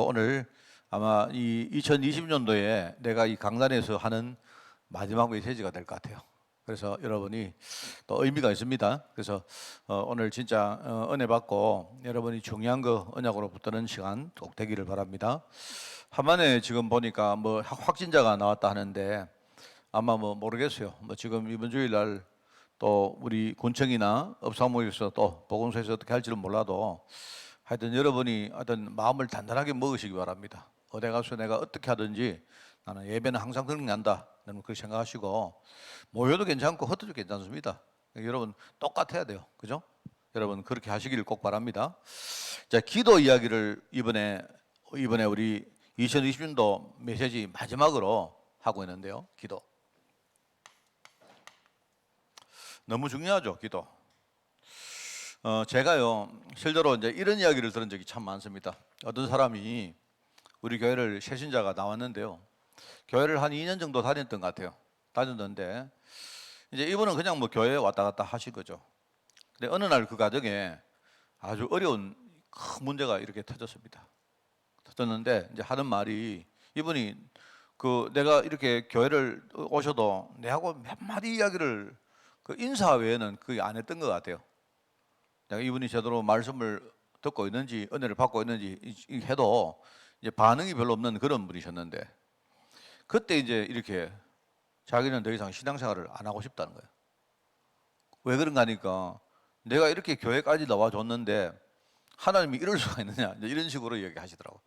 오늘 아마 이 2020년도에 내가 이 강단에서 하는 마지막 메시지가 될 것 같아요. 그래서 여러분이 또 의미가 있습니다. 그래서 오늘 진짜 은혜 받고 여러분이 중요한 거 언약으로 붙드는 시간 꼭 되기를 바랍니다. 한만에 지금 보니까 뭐 확진자가 나왔다 하는데 아마 뭐 모르겠어요. 뭐 지금 이번 주일날 또 우리 군청이나 업사무에서 또 보건소에서 어떻게 할지는 몰라도 하여튼 여러분이 하여튼 마음을 단단하게 먹으시기 바랍니다. 어디 가서 내가 어떻게 하든지 나는 예배는 항상 등록한다. 여러분 그렇게 생각하시고 모여도 괜찮고 흩어도 괜찮습니다. 여러분 똑같아야 돼요. 그죠? 여러분 그렇게 하시기를 꼭 바랍니다. 자, 기도 이야기를 이번에 우리 2020년도 메시지 마지막으로 하고 있는데요. 기도. 너무 중요하죠, 기도. 제가요, 실제로 이제 이런 이야기를 들은 적이 참 많습니다. 어떤 사람이 우리 교회를 새신자가 나왔는데요. 교회를 한 2년 정도 다녔던 것 같아요. 다녔는데, 이제 이분은 그냥 뭐 교회에 왔다 갔다 하신 거죠. 근데 어느 날 그 가정에 아주 어려운 큰 문제가 이렇게 터졌습니다. 터졌는데, 이제 하는 말이 이분이 내가 이렇게 교회를 오셔도 내하고 몇 마디 이야기를 그 인사 외에는 거의 안 했던 것 같아요. 이분이 제대로 말씀을 듣고 있는지 은혜를 받고 있는지 해도 이제 반응이 별로 없는 그런 분이셨는데 그때 이제 이렇게 자기는 더 이상 신앙생활을 안 하고 싶다는 거예요. 왜 그런가 하니까 내가 이렇게 교회까지 나와줬는데 하나님이 이럴 수가 있느냐 이런 식으로 얘기하시더라고요.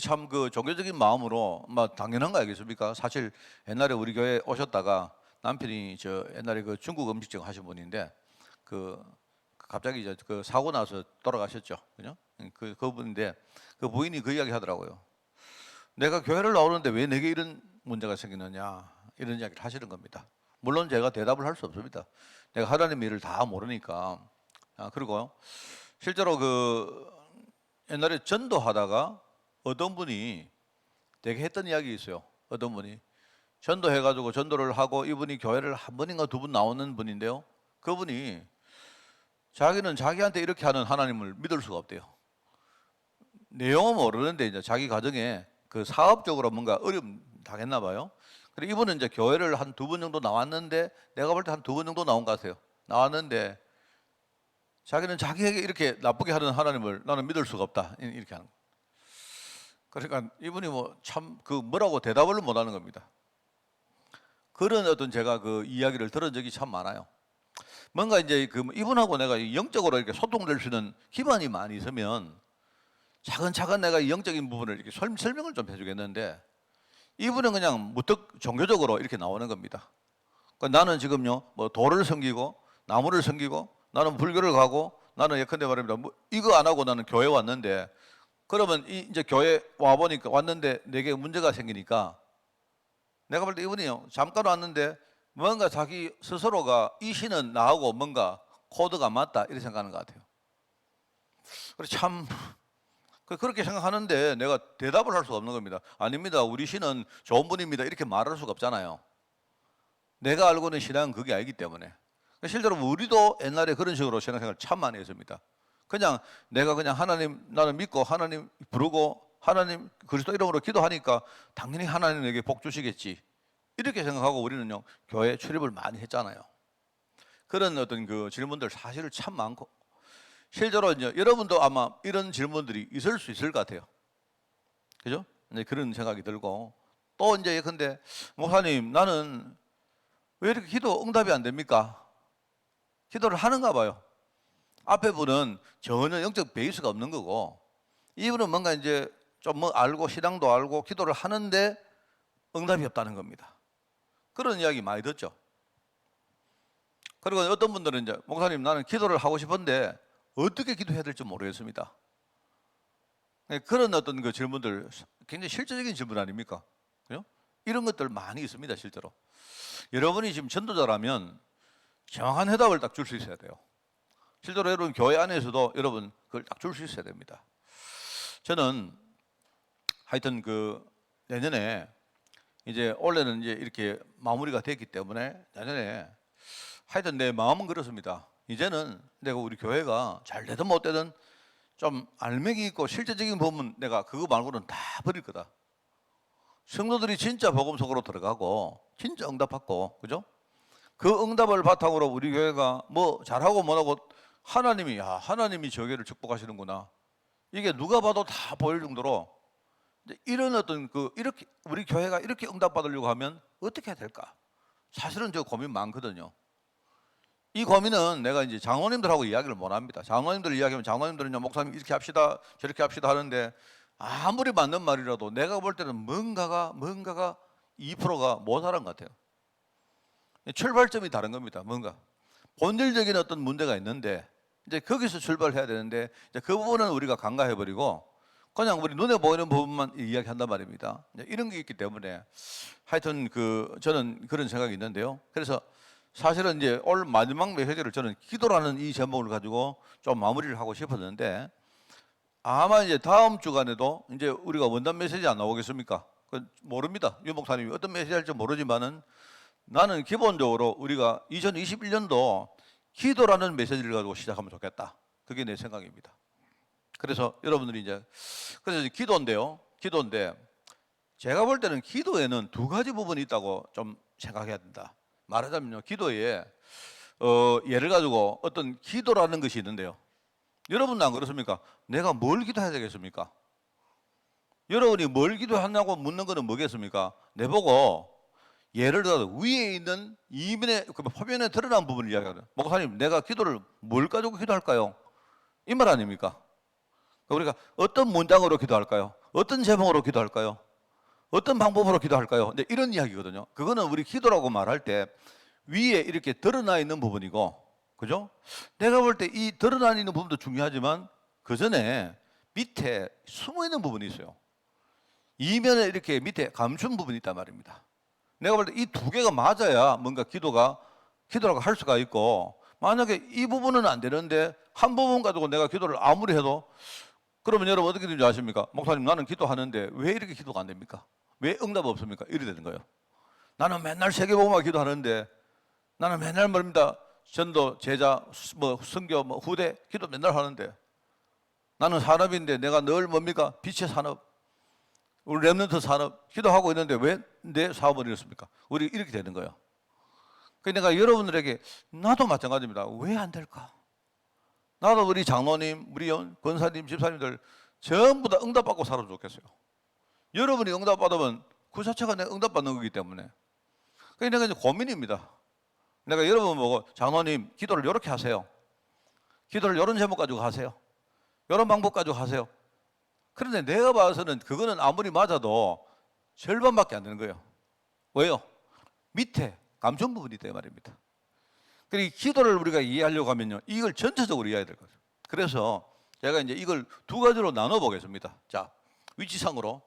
참 그 종교적인 마음으로 당연한 거 아니겠습니까? 사실 옛날에 우리 교회 오셨다가 남편이 저 옛날에 그 중국 음식점 하신 분인데 갑자기 이제 그 사고 나서 돌아가셨죠. 그죠? 그분인데 그 부인이 그 이야기 하더라고요. 내가 교회를 나오는데 왜 내게 이런 문제가 생기느냐 이런 이야기를 하시는 겁니다. 물론 제가 대답을 할 수 없습니다. 내가 하나님의 일을 다 모르니까. 그리고 실제로 옛날에 전도하다가 어떤 분이 되게 했던 이야기 있어요. 어떤 분이 전도해가지고 전도를 하고 이분이 교회를 한 번인가 두 번 나오는 분인데요. 그분이 자기는 자기한테 이렇게 하는 하나님을 믿을 수가 없대요. 내용은 모르는데 이제 자기 가정에 그 사업적으로 뭔가 어려움 당했나 봐요. 그리고 이분은 이제 교회를 한 두 번 정도 나왔는데 내가 볼 때 한 두 번 정도 나온 것 같아요. 나왔는데 자기는 자기에게 이렇게 나쁘게 하는 하나님을 나는 믿을 수가 없다 이렇게 하는 거예요. 그러니까 이분이 뭐 참 뭐라고 대답을 못 하는 겁니다. 그런 어떤 제가 그 이야기를 들은 적이 참 많아요. 뭔가 이제 이분하고 내가 영적으로 이렇게 소통될 수 있는 기반이 많이 있으면 차근차근 내가 이 영적인 부분을 이렇게 설명을 좀 해주겠는데 이분은 그냥 무턱 종교적으로 이렇게 나오는 겁니다. 그러니까 나는 지금요 뭐 돌을 섬기고 나무를 섬기고 나는 불교를 가고 나는 예컨대 말입니다. 뭐 이거 안 하고 나는 교회 왔는데 그러면 이제 교회 와 보니까 왔는데 내게 문제가 생기니까 내가 볼 때 이분이요 잠깐 왔는데 뭔가 자기 스스로가 이 신은 나하고 뭔가 코드가 맞다 이렇게 생각하는 것 같아요. 그래서 참 그렇게 생각하는데 내가 대답을 할 수가 없는 겁니다. 아닙니다. 우리 신은 좋은 분입니다. 이렇게 말할 수가 없잖아요. 내가 알고 있는 신앙은 그게 아니기 때문에. 실제로 우리도 옛날에 그런 식으로 신앙생활을 참 많이 했습니다. 그냥 내가 그냥 하나님 나는 믿고 하나님 부르고 하나님 그리스도 이름으로 기도하니까 당연히 하나님에게 복 주시겠지. 이렇게 생각하고 우리는요 교회 출입을 많이 했잖아요. 그런 어떤 그 질문들 사실 참 많고 실제로 이제 여러분도 아마 이런 질문들이 있을 수 있을 것 같아요. 그죠? 이제 그런 생각이 들고 또 이제 근데 목사님 나는 왜 이렇게 기도 응답이 안 됩니까? 기도를 하는가 봐요. 앞에 분은 전혀 영적 베이스가 없는 거고 이분은 뭔가 이제 좀 뭐 알고 신앙도 알고 기도를 하는데 응답이 없다는 겁니다. 그런 이야기 많이 듣죠. 그리고 어떤 분들은 이제 목사님 나는 기도를 하고 싶은데 어떻게 기도해야 될지 모르겠습니다. 그런 어떤 그 질문들 굉장히 실제적인 질문 아닙니까? 그죠? 이런 것들 많이 있습니다, 실제로. 여러분이 지금 전도자라면 정확한 해답을 딱 줄 수 있어야 돼요. 실제로 여러분 교회 안에서도 여러분 그걸 딱 줄 수 있어야 됩니다. 저는 하여튼 내년에 이제 올해는 이제 이렇게 마무리가 됐기 때문에 내년에 하여튼 내 마음은 그렇습니다. 이제는 내가 우리 교회가 잘 되든 못 되든 좀 알맹이 있고 실제적인 부분 내가 그거 말고는 다 버릴 거다. 성도들이 진짜 복음 속으로 들어가고 진짜 응답받고, 그죠? 그 응답을 바탕으로 우리 교회가 뭐 잘하고 못하고 하나님이 저 교회를 축복하시는구나, 이게 누가 봐도 다 보일 정도로 이런 어떤 이렇게 우리 교회가 이렇게 응답받으려고 하면 어떻게 해야 될까? 사실은 저 고민 많거든요. 이 고민은 내가 이제 장로님들하고 이야기를 못 합니다. 장로님들 이야기하면 장로님들은요, 목사님 이렇게 합시다 저렇게 합시다 하는데, 아무리 맞는 말이라도 내가 볼 때는 뭔가가 2%가 모자란 것 같아요. 출발점이 다른 겁니다. 뭔가 본질적인 어떤 문제가 있는데 이제 거기서 출발해야 되는데, 이제 그 부분은 우리가 간과해버리고 그냥 우리 눈에 보이는 부분만 이야기한단 말입니다. 이런 게 있기 때문에 하여튼 저는 그런 생각이 있는데요. 그래서 사실은 이제 올 마지막 메시지를 저는 기도라는 이 제목을 가지고 좀 마무리를 하고 싶었는데, 아마 이제 다음 주간에도 이제 우리가 원단 메시지 안 나오겠습니까? 모릅니다. 유 목사님이 어떤 메시지 할지 모르지만은 나는 기본적으로 우리가 2021년도 기도라는 메시지를 가지고 시작하면 좋겠다. 그게 내 생각입니다. 그래서 여러분들이 그래서 기도인데 제가 볼 때는 기도에는 두 가지 부분이 있다고 좀 생각해야 된다. 말하자면요, 기도에 예를 가지고 어떤 기도라는 것이 있는데요. 여러분도 안 그렇습니까? 내가 뭘 기도해야 되겠습니까? 여러분이 뭘 기도하냐고 묻는 거는 뭐겠습니까? 내보고 예를 들어서 위에 있는 이면에 화면에 드러난 부분을 이야기하는, 목사님 내가 기도를 뭘 가지고 기도할까요? 이 말 아닙니까? 우리가 어떤 문장으로 기도할까요? 어떤 제목으로 기도할까요? 어떤 방법으로 기도할까요? 이런 이야기거든요. 그거는 우리 기도라고 말할 때 위에 이렇게 드러나 있는 부분이고, 그죠? 내가 볼 때 이 드러나 있는 부분도 중요하지만 그 전에 밑에 숨어 있는 부분이 있어요. 이면에 이렇게 밑에 감춘 부분이 있단 말입니다. 내가 볼 때 이 두 개가 맞아야 뭔가 기도라고 할 수가 있고, 만약에 이 부분은 안 되는데 한 부분 가지고 내가 기도를 아무리 해도, 그러면 여러분 어떻게 되는지 아십니까? 목사님 나는 기도하는데 왜 이렇게 기도가 안 됩니까? 왜 응답 없습니까? 이래 되는 거예요. 나는 맨날 세계복음화 기도하는데, 나는 맨날 말입니다, 전도, 제자, 선교, 후대 기도 맨날 하는데, 나는 산업인데 내가 늘 뭡니까? 빛의 산업, 우리 랩런트 산업 기도하고 있는데 왜 내 사업을 이렇습니까? 우리 이렇게 되는 거예요. 그러니까 내가 여러분들에게, 나도 마찬가지입니다. 왜 안 될까? 나도 우리 장로님, 우리 권사님, 집사님들 전부 다 응답받고 살아도 좋겠어요. 여러분이 응답받으면 그 자체가 내가 응답받는 거기 때문에. 그러니까 내가 이제 고민입니다. 내가 여러분 보고 장로님 기도를 이렇게 하세요. 기도를 이런 제목 가지고 하세요. 이런 방법 가지고 하세요. 그런데 내가 봐서는 그거는 아무리 맞아도 절반밖에 안 되는 거예요. 왜요? 밑에 감정 부분이 있다 말입니다. 그리고 기도를 우리가 이해하려고 하면요, 이걸 전체적으로 이해해야 될 거죠. 그래서 제가 이제 이걸 두 가지로 나눠 보겠습니다. 자, 위치상으로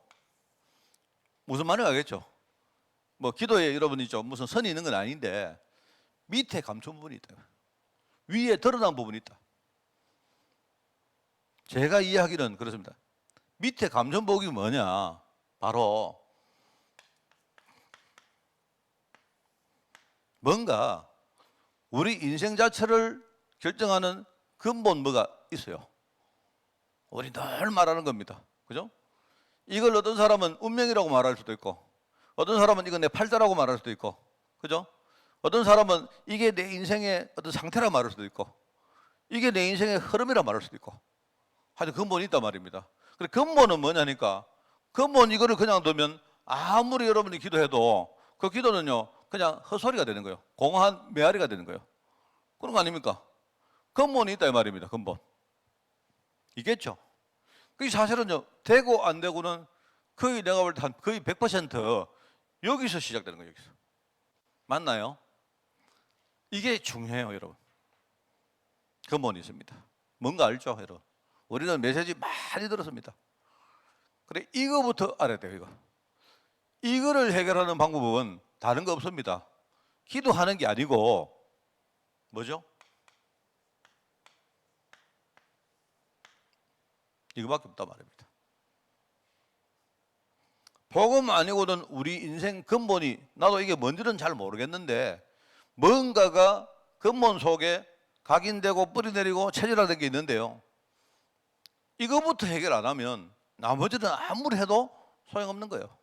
무슨 말인지 알겠죠? 기도에 여러분이 좀 무슨 선이 있는 건 아닌데 밑에 감춘 부분이 있다, 위에 드러난 부분이 있다. 제가 이해하기는 그렇습니다. 밑에 감정복이 뭐냐? 바로 뭔가 우리 인생 자체를 결정하는 근본 뭐가 있어요. 우리 늘 말하는 겁니다. 그죠? 이걸 어떤 사람은 운명이라고 말할 수도 있고, 어떤 사람은 이건 내 팔자라고 말할 수도 있고, 그죠? 어떤 사람은 이게 내 인생의 어떤 상태라 말할 수도 있고, 이게 내 인생의 흐름이라 말할 수도 있고, 하여튼 근본이 있단 말입니다. 그래, 근본은 뭐냐니까, 근본 이거를 그냥 두면 아무리 여러분이 기도해도 그 기도는요 그냥 헛소리가 되는 거예요. 공허한 메아리가 되는 거예요. 그런 거 아닙니까? 근본이 있다 이 말입니다. 근본 있겠죠. 그게 사실은요, 되고 안 되고는 거의 내가 볼 때 한 거의 100% 여기서 시작되는 거예요. 여기서. 맞나요? 이게 중요해요, 여러분. 근본이 있습니다. 뭔가 알죠, 여러분? 우리는 메시지 많이 들었습니다. 그래, 이거부터 알아야 돼요. 이거를 해결하는 방법은 다른 거 없습니다. 기도하는 게 아니고 뭐죠? 이거밖에 없단 말입니다. 복음 아니고는 우리 인생 근본이, 나도 이게 뭔지는 잘 모르겠는데 뭔가가 근본 속에 각인되고 뿌리내리고 체질화된 게 있는데요, 이거부터 해결 안 하면 나머지는 아무리 해도 소용없는 거예요.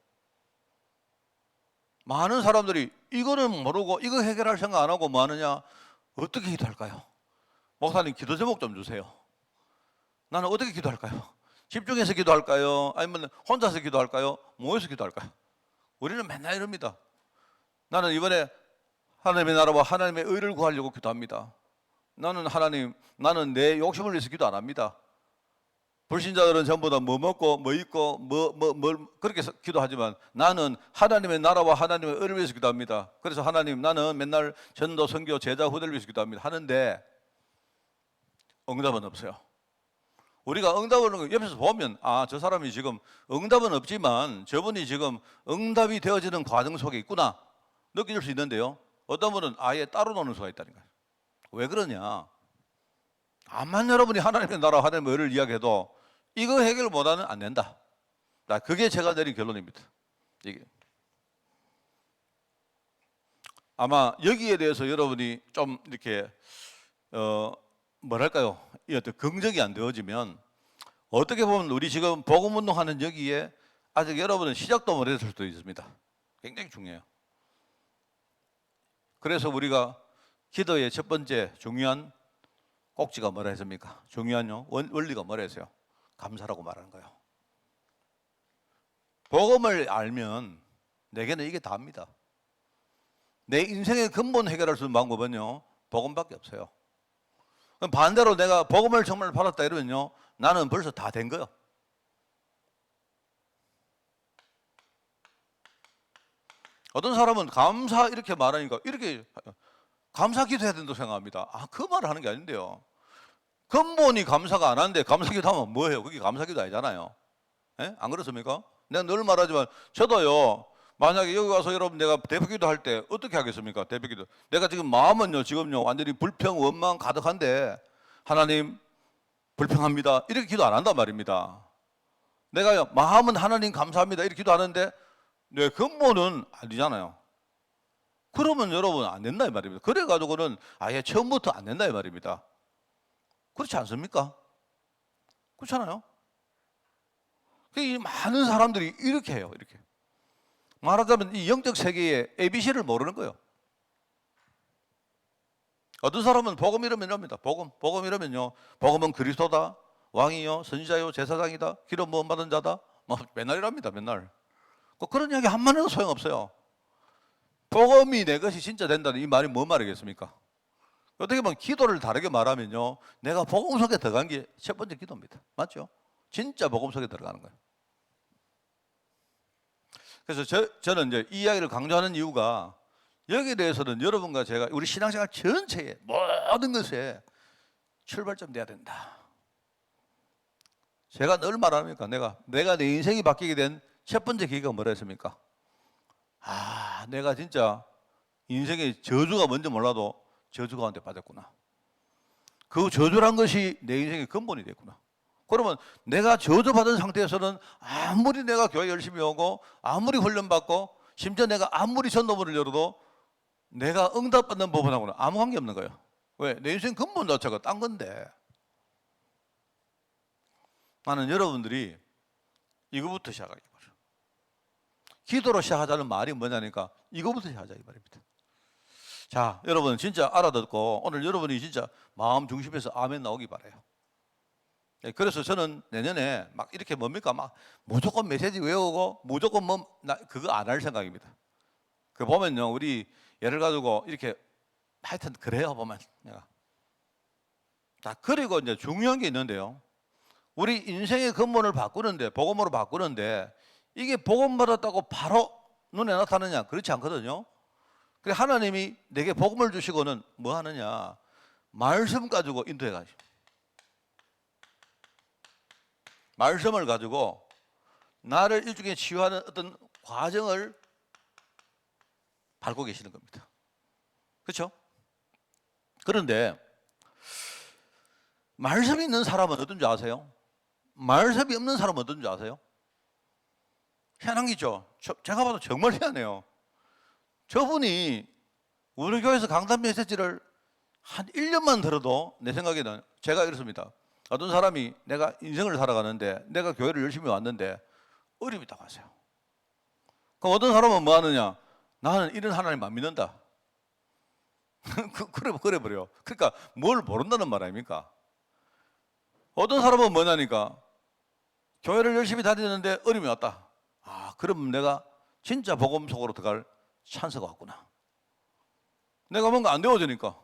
많은 사람들이 이거는 모르고 이거 해결할 생각 안 하고 뭐 하느냐? 어떻게 기도할까요? 목사님 기도 제목 좀 주세요. 나는 어떻게 기도할까요? 집중해서 기도할까요? 아니면 혼자서 기도할까요? 모여서 기도할까요? 우리는 맨날 이럽니다. 나는 이번에 하나님의 나라와 하나님의 의를 구하려고 기도합니다. 나는 내 욕심을 위해서 기도 안 합니다. 불신자들은 전부 다 뭐 먹고 뭐 입고 뭘 그렇게 기도하지만 나는 하나님의 나라와 하나님의 의를 위해서 기도합니다. 그래서 하나님, 나는 맨날 전도, 선교, 제자, 후대를 위해서 기도합니다 하는데 응답은 없어요. 우리가 응답을 옆에서 보면 저 사람이 지금 응답은 없지만 저분이 지금 응답이 되어지는 과정 속에 있구나 느낄 수 있는데요, 어떤 분은 아예 따로 노는 수가 있다는 거예요. 왜 그러냐? 암만 여러분이 하나님의 나라, 하나님의 의를 이야기해도 이거 해결 못하면 안 된다. 그게 제가 내린 결론입니다. 이게 아마 여기에 대해서 여러분이 좀 이렇게 뭐랄까요? 이 어떤 긍정이 안 되어지면 어떻게 보면 우리 지금 복음운동하는 여기에 아직 여러분은 시작도 못 했을 수도 있습니다. 굉장히 중요해요. 그래서 우리가 기도의 첫 번째 중요한 꼭지가 뭐라 했습니까? 중요한 원리가 뭐라 했어요? 감사라고 말하는 거예요. 복음을 알면 내게는 이게 다입니다. 내 인생의 근본 해결할 수 있는 방법은요, 복음밖에 없어요. 그럼 반대로 내가 복음을 정말 받았다 이러면요, 나는 벌써 다 된 거예요. 어떤 사람은 감사 이렇게 말하니까 이렇게 감사 기도해야 된다고 생각합니다. 그 말을 하는 게 아닌데요. 근본이 감사가 안 하는데 감사 기도하면 뭐예요? 그게 감사 기도 아니잖아요. 예? 안 그렇습니까? 내가 늘 말하지만 저도요, 만약에 여기 와서 여러분 내가 대표 기도 할 때 어떻게 하겠습니까? 대표 기도. 내가 지금 마음은요, 지금요, 완전히 불평, 원망 가득한데 하나님 불평합니다 이렇게 기도 안 한단 말입니다. 내가요, 마음은 하나님 감사합니다 이렇게 기도하는데 내 근본은 아니잖아요. 그러면 여러분 안 된다 이 말입니다. 그래가지고는 아예 처음부터 안 된다 이 말입니다. 그렇지 않습니까? 그렇잖아요. 이 많은 사람들이 이렇게 해요. 이렇게 말하자면 이 영적 세계의 ABC를 모르는 거예요. 어떤 사람은 복음 이러면 이럽니다. 복음 이러면요, 복음은 그리스도다, 왕이요, 선지자요, 제사장이다, 기름 부음 받은 자다, 맨날 이랍니다. 맨날. 그런 이야기 한마디 해도 소용없어요. 복음이 내 것이 진짜 된다는 이 말이 뭔 말이겠습니까? 어떻게 보면 기도를 다르게 말하면요, 내가 복음 속에 들어간 게 첫 번째 기도입니다. 맞죠? 진짜 복음 속에 들어가는 거예요. 그래서 저는 이제 이 이야기를 강조하는 이유가 여기에 대해서는 여러분과 제가 우리 신앙생활 전체의 모든 것에 출발점 돼야 된다. 제가 늘 말합니까? 내가 내 인생이 바뀌게 된 첫 번째 계기가 뭐라 했습니까? 내가 진짜 인생의 저주가 뭔지 몰라도 저주 가운데 빠졌구나. 그 저주란 것이 내 인생의 근본이 됐구나. 그러면 내가 저주받은 상태에서는 아무리 내가 교회 열심히 오고 아무리 훈련받고 심지어 내가 아무리 전도문을 열어도 내가 응답받는 부분하고는 아무 관계 없는 거예요. 왜? 내 인생 근본 자체가 딴 건데. 나는 여러분들이 이거부터 시작하기 바라요. 기도로 시작하자는 말이 뭐냐니까 이거부터 시작하자 이 말입니다. 자, 여러분 진짜 알아듣고 오늘 여러분이 진짜 마음 중심에서 아멘 나오기 바라요. 그래서 저는 내년에 막 이렇게 뭡니까? 막 무조건 메시지 외우고 무조건 그거 안 할 생각입니다. 그 보면요, 우리 예를 가지고 이렇게 하여튼 그래요 보면 내가. 자, 그리고 이제 중요한 게 있는데요. 우리 인생의 근본을 바꾸는데, 복음으로 바꾸는데 이게 복음 받았다고 바로 눈에 나타나냐? 그렇지 않거든요. 그래 하나님이 내게 복음을 주시고는 뭐 하느냐? 말씀 가지고 인도해 가시죠. 말씀을 가지고 나를 일종의 치유하는 어떤 과정을 밟고 계시는 겁니다. 그렇죠? 그런데 말씀이 있는 사람은 어떤지 아세요? 말씀이 없는 사람은 어떤지 아세요? 희한한 게 있죠. 제가 봐도 정말 희한해요. 저분이 우리 교회에서 강단 메시지를 한 1년만 들어도 내 생각에는 제가 이렇습니다. 어떤 사람이 내가 인생을 살아가는데 내가 교회를 열심히 왔는데 어려움이 있다고 하세요. 그럼 어떤 사람은 뭐 하느냐? 나는 이런 하나님 안 믿는다. 그래 버려. 그러니까 뭘 모른다는 말 아닙니까? 어떤 사람은 뭐냐니까 교회를 열심히 다니는데 어려움이 왔다. 아, 그럼 내가 진짜 복음 속으로 들어갈 찬스가 왔구나. 내가 뭔가 안 되어지니까.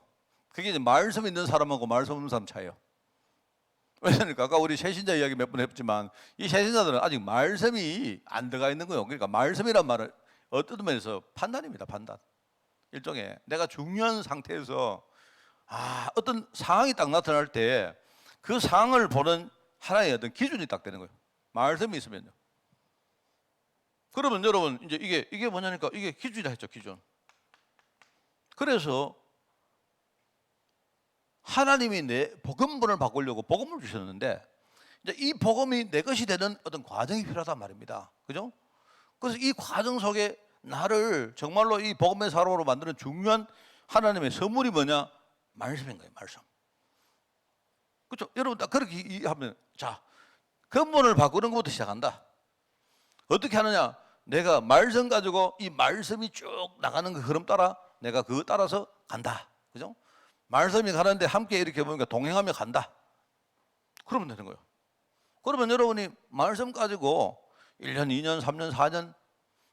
그게 이제 말씀 있는 사람하고 말씀 없는 사람 차이예요. 왜냐니까 아까 우리 새신자 이야기 몇 번 했지만 이 새신자들은 아직 말씀이 안 들어가 있는 거예요. 그러니까 말씀이란 말은 어떤 면에서 판단입니다. 판단. 일종의 내가 중요한 상태에서 어떤 상황이 딱 나타날 때 그 상황을 보는 하나의 어떤 기준이 딱 되는 거예요. 말씀이 있으면요. 그러면 여러분 이제 이게 뭐냐니까 이게 기준이라 했죠. 기준. 그래서 하나님이 내 복음분을 바꾸려고 복음을 주셨는데 이제 이 복음이 내 것이 되는 어떤 과정이 필요하단 말입니다. 그죠? 그래서 이 과정 속에 나를 정말로 이 복음의 사람으로 만드는 중요한 하나님의 선물이 뭐냐? 말씀인 거예요. 말씀. 그렇죠? 여러분 딱 그렇게 하면 자 근본을 바꾸는 것부터 시작한다. 어떻게 하느냐? 내가 말씀 가지고 이 말씀이 쭉 나가는 그 흐름 따라 내가 그거 따라서 간다. 그죠? 말씀이 가는데 함께 이렇게 보니까 동행하며 간다. 그러면 되는 거예요. 그러면 여러분이 말씀 가지고 1년, 2년, 3년, 4년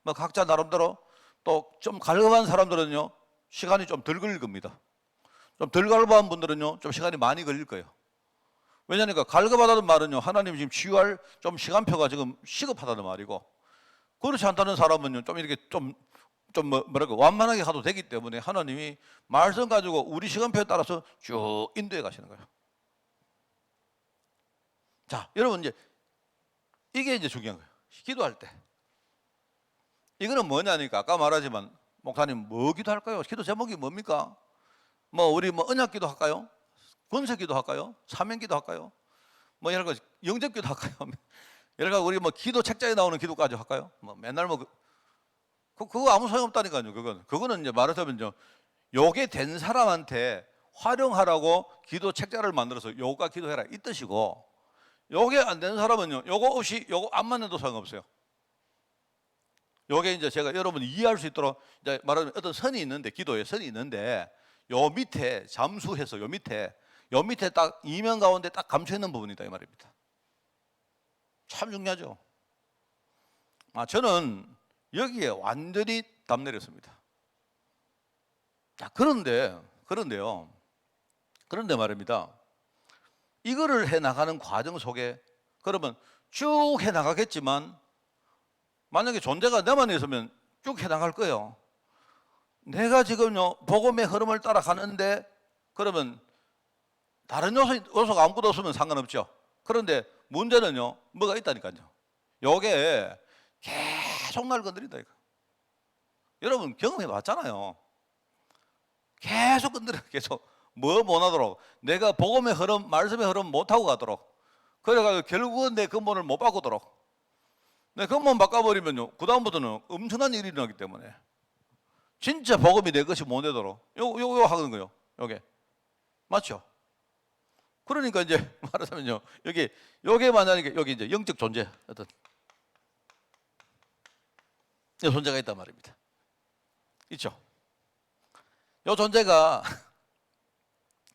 뭐 각자 나름대로 또 좀 갈급한 사람들은요 시간이 좀 덜 걸릴 겁니다. 좀 덜 갈급한 분들은요 좀 시간이 많이 걸릴 거예요. 왜냐니까 갈급하다는 말은요 하나님이 지금 치유할 좀 시간표가 지금 시급하다는 말이고 그렇지 않다는 사람은요 좀 이렇게 뭐랄까 완만하게 가도 되기 때문에 하나님이 말씀 가지고 우리 시간표에 따라서 쭉 인도해 가시는 거예요. 자, 여러분 이게 이제 중요한 거예요. 기도할 때. 이거는 뭐냐니까 아까 말하지만 목사님 뭐 기도할까요? 기도 제목이 뭡니까? 뭐 우리 뭐 언약 기도 할까요? 권세 기도 할까요? 사명 기도 할까요? 뭐 여러 가지 영접 기도 할까요? 여러 가지 우리 뭐 기도 책자에 나오는 기도까지 할까요? 뭐 맨날 뭐 그거 아무 소용 없다니까요. 그거는 이제 말하자면요. 요게 된 사람한테 활용하라고 기도 책자를 만들어서 요가 기도해라 이 뜻이고 요게 안 되는 사람은요. 요거 없이 요거 안 맞는도 소용없어요. 요게 이제 제가 여러분이 이해할 수 있도록 이제 말하자면 어떤 선이 있는데 기도에 선이 있는데 요 밑에 잠수해서 요 밑에 딱 이면 가운데 딱 감춰 있는 부분이다 이 말입니다. 참 중요하죠. 저는 여기에 완전히 답 내렸습니다. 자, 그런데 말입니다. 이거를 해 나가는 과정 속에 그러면 쭉 해 나가겠지만 만약에 존재가 내만 있으면 쭉 해 나갈 거예요. 내가 지금요 복음의 흐름을 따라가는데 그러면 다른 요소가 아무것도 없으면 상관없죠. 그런데 문제는요 뭐가 있다니까요. 요게 계속 날 건드린다 이거. 여러분 경험해 봤잖아요. 계속 건드려 계속 뭐 못하도록 내가 복음의 흐름 말씀의 흐름 못하고 가도록 그래가지고 결국은 내 근본을 못 바꾸도록 내 근본 바꿔버리면요 그 다음부터는 엄청난 일이 일어나기 때문에 진짜 복음이 내 것이 못 되도록 요거 하는 거예요. 요게 맞죠? 그러니까 이제 말하자면요 요게 만약에 여기 이제 영적 존재 어떤 존재가 있단 말입니다. 있죠? 요 존재가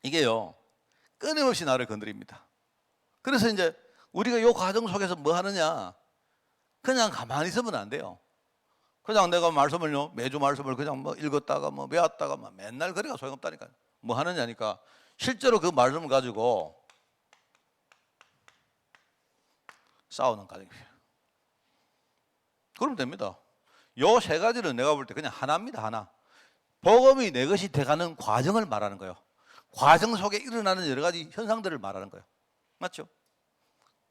이게요 끊임없이 나를 건드립니다. 그래서 이제 우리가 요 과정 속에서 뭐 하느냐 그냥 가만히 있으면 안 돼요. 그냥 내가 말씀을요 매주 말씀을 그냥 뭐 읽었다가 뭐 외웠다가 뭐 맨날 그래가 소용없다니까요. 뭐 하느냐니까 실제로 그 말씀을 가지고 싸우는 과정이에요. 그러면 됩니다. 요 세 가지는 내가 볼 때 그냥 하나입니다. 하나. 복음이 내 것이 돼가는 과정을 말하는 거예요. 과정 속에 일어나는 여러 가지 현상들을 말하는 거예요. 맞죠?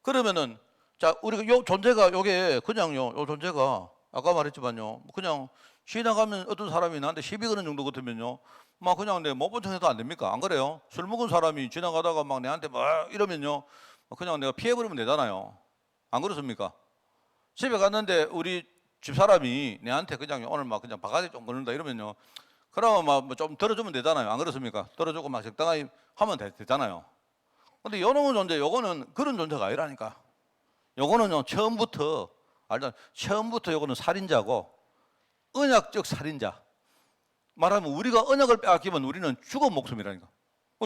그러면은 자 우리가 요 존재가 요게 그냥요 요 존재가 아까 말했지만요 그냥 지나가면 어떤 사람이 나한테 시비 거는 정도 같으면요 막 그냥 내 못 본 척 해도 안 됩니까? 안 그래요? 술 먹은 사람이 지나가다가 막 내한테 막 이러면요 그냥 내가 피해버리면 되잖아요. 안 그렇습니까? 집에 갔는데 우리 집사람이 내한테 그냥 오늘 막 그냥 바가지 좀 거는다 이러면요 그러면 막 좀 들어주면 되잖아요. 안 그렇습니까? 들어주고 막 적당히 하면 되잖아요. 근데 요놈의 존재, 요거는 그런 존재가 아니라니까. 요거는요, 처음부터 요거는 살인자고, 언약적 살인자. 말하면 우리가 언약을 빼앗기면 우리는 죽은 목숨이라니까.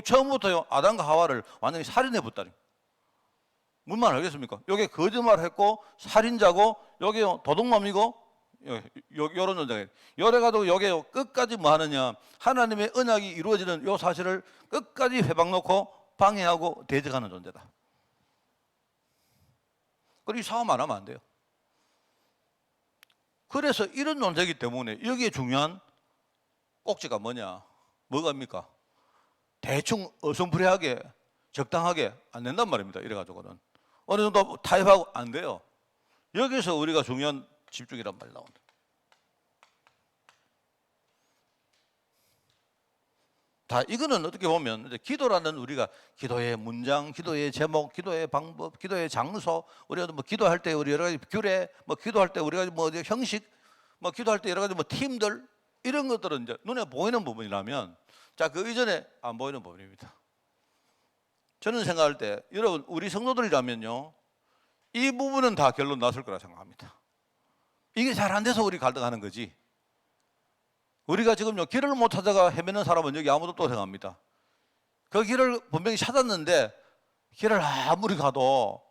처음부터요, 아담과 하와를 완전히 살인해 붙다니까. 무슨 말 알겠습니까? 요게 거짓말했고, 살인자고, 요게 도둑놈이고, 요런 존재가. 요래가지고 요게 끝까지 뭐 하느냐. 하나님의 언약이 이루어지는 요 사실을 끝까지 회방 놓고 방해하고 대적하는 존재다. 그리고 싸움 안 하면 안 돼요. 그래서 이런 존재이기 때문에 여기에 중요한 꼭지가 뭐가입니까? 대충 어성부레하게 적당하게 안 된단 말입니다. 이래가지고는 어느 정도 타협하고 안 돼요. 여기서 우리가 중요한 집중이란 말이 나온다. 다 이거는 어떻게 보면 이제 기도라는 우리가 기도의 문장, 기도의 제목, 기도의 방법, 기도의 장소, 우리가 뭐 기도할 때 우리 여러 가지 규례, 뭐 기도할 때 우리가 뭐 형식, 뭐 기도할 때 여러 가지 뭐 팀들 이런 것들은 이제 눈에 보이는 부분이라면, 자, 그 이전에 안 보이는 부분입니다. 저는 생각할 때 여러분 우리 성도들이라면요, 이 부분은 다 결론 났을 거라 생각합니다. 이게 잘 안 돼서 우리 갈등하는 거지. 우리가 지금요, 길을 못 찾아가 헤매는 사람은 여기 아무도 없다고 생각합니다. 그 길을 분명히 찾았는데 길을 아무리 가도,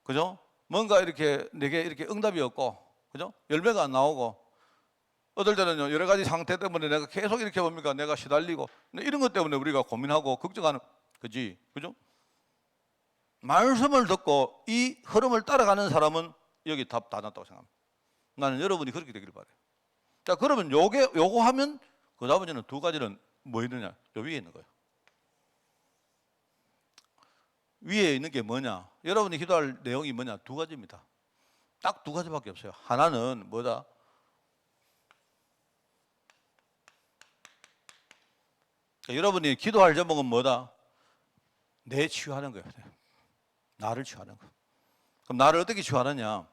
그죠? 뭔가 이렇게 내게 이렇게 응답이 없고, 그죠? 열매가 안 나오고, 어떨 때는요, 여러 가지 상태 때문에 내가 계속 이렇게 뭡니까? 내가 시달리고, 이런 것 때문에 우리가 고민하고 걱정하는 거지. 그죠? 말씀을 듣고 이 흐름을 따라가는 사람은 여기 답 다 났다고 생각합니다. 나는 여러분이 그렇게 되길 바라요. 자, 그러면 요거 하면 그 나머지는 두 가지는 뭐 있느냐? 요 위에 있는 거예요. 위에 있는 게 뭐냐? 여러분이 기도할 내용이 뭐냐? 두 가지입니다. 딱 두 가지밖에 없어요. 하나는 뭐다? 그러니까 여러분이 기도할 제목은 뭐다? 내 치유하는 거예요. 나를 치유하는 거. 그럼 나를 어떻게 치유하느냐?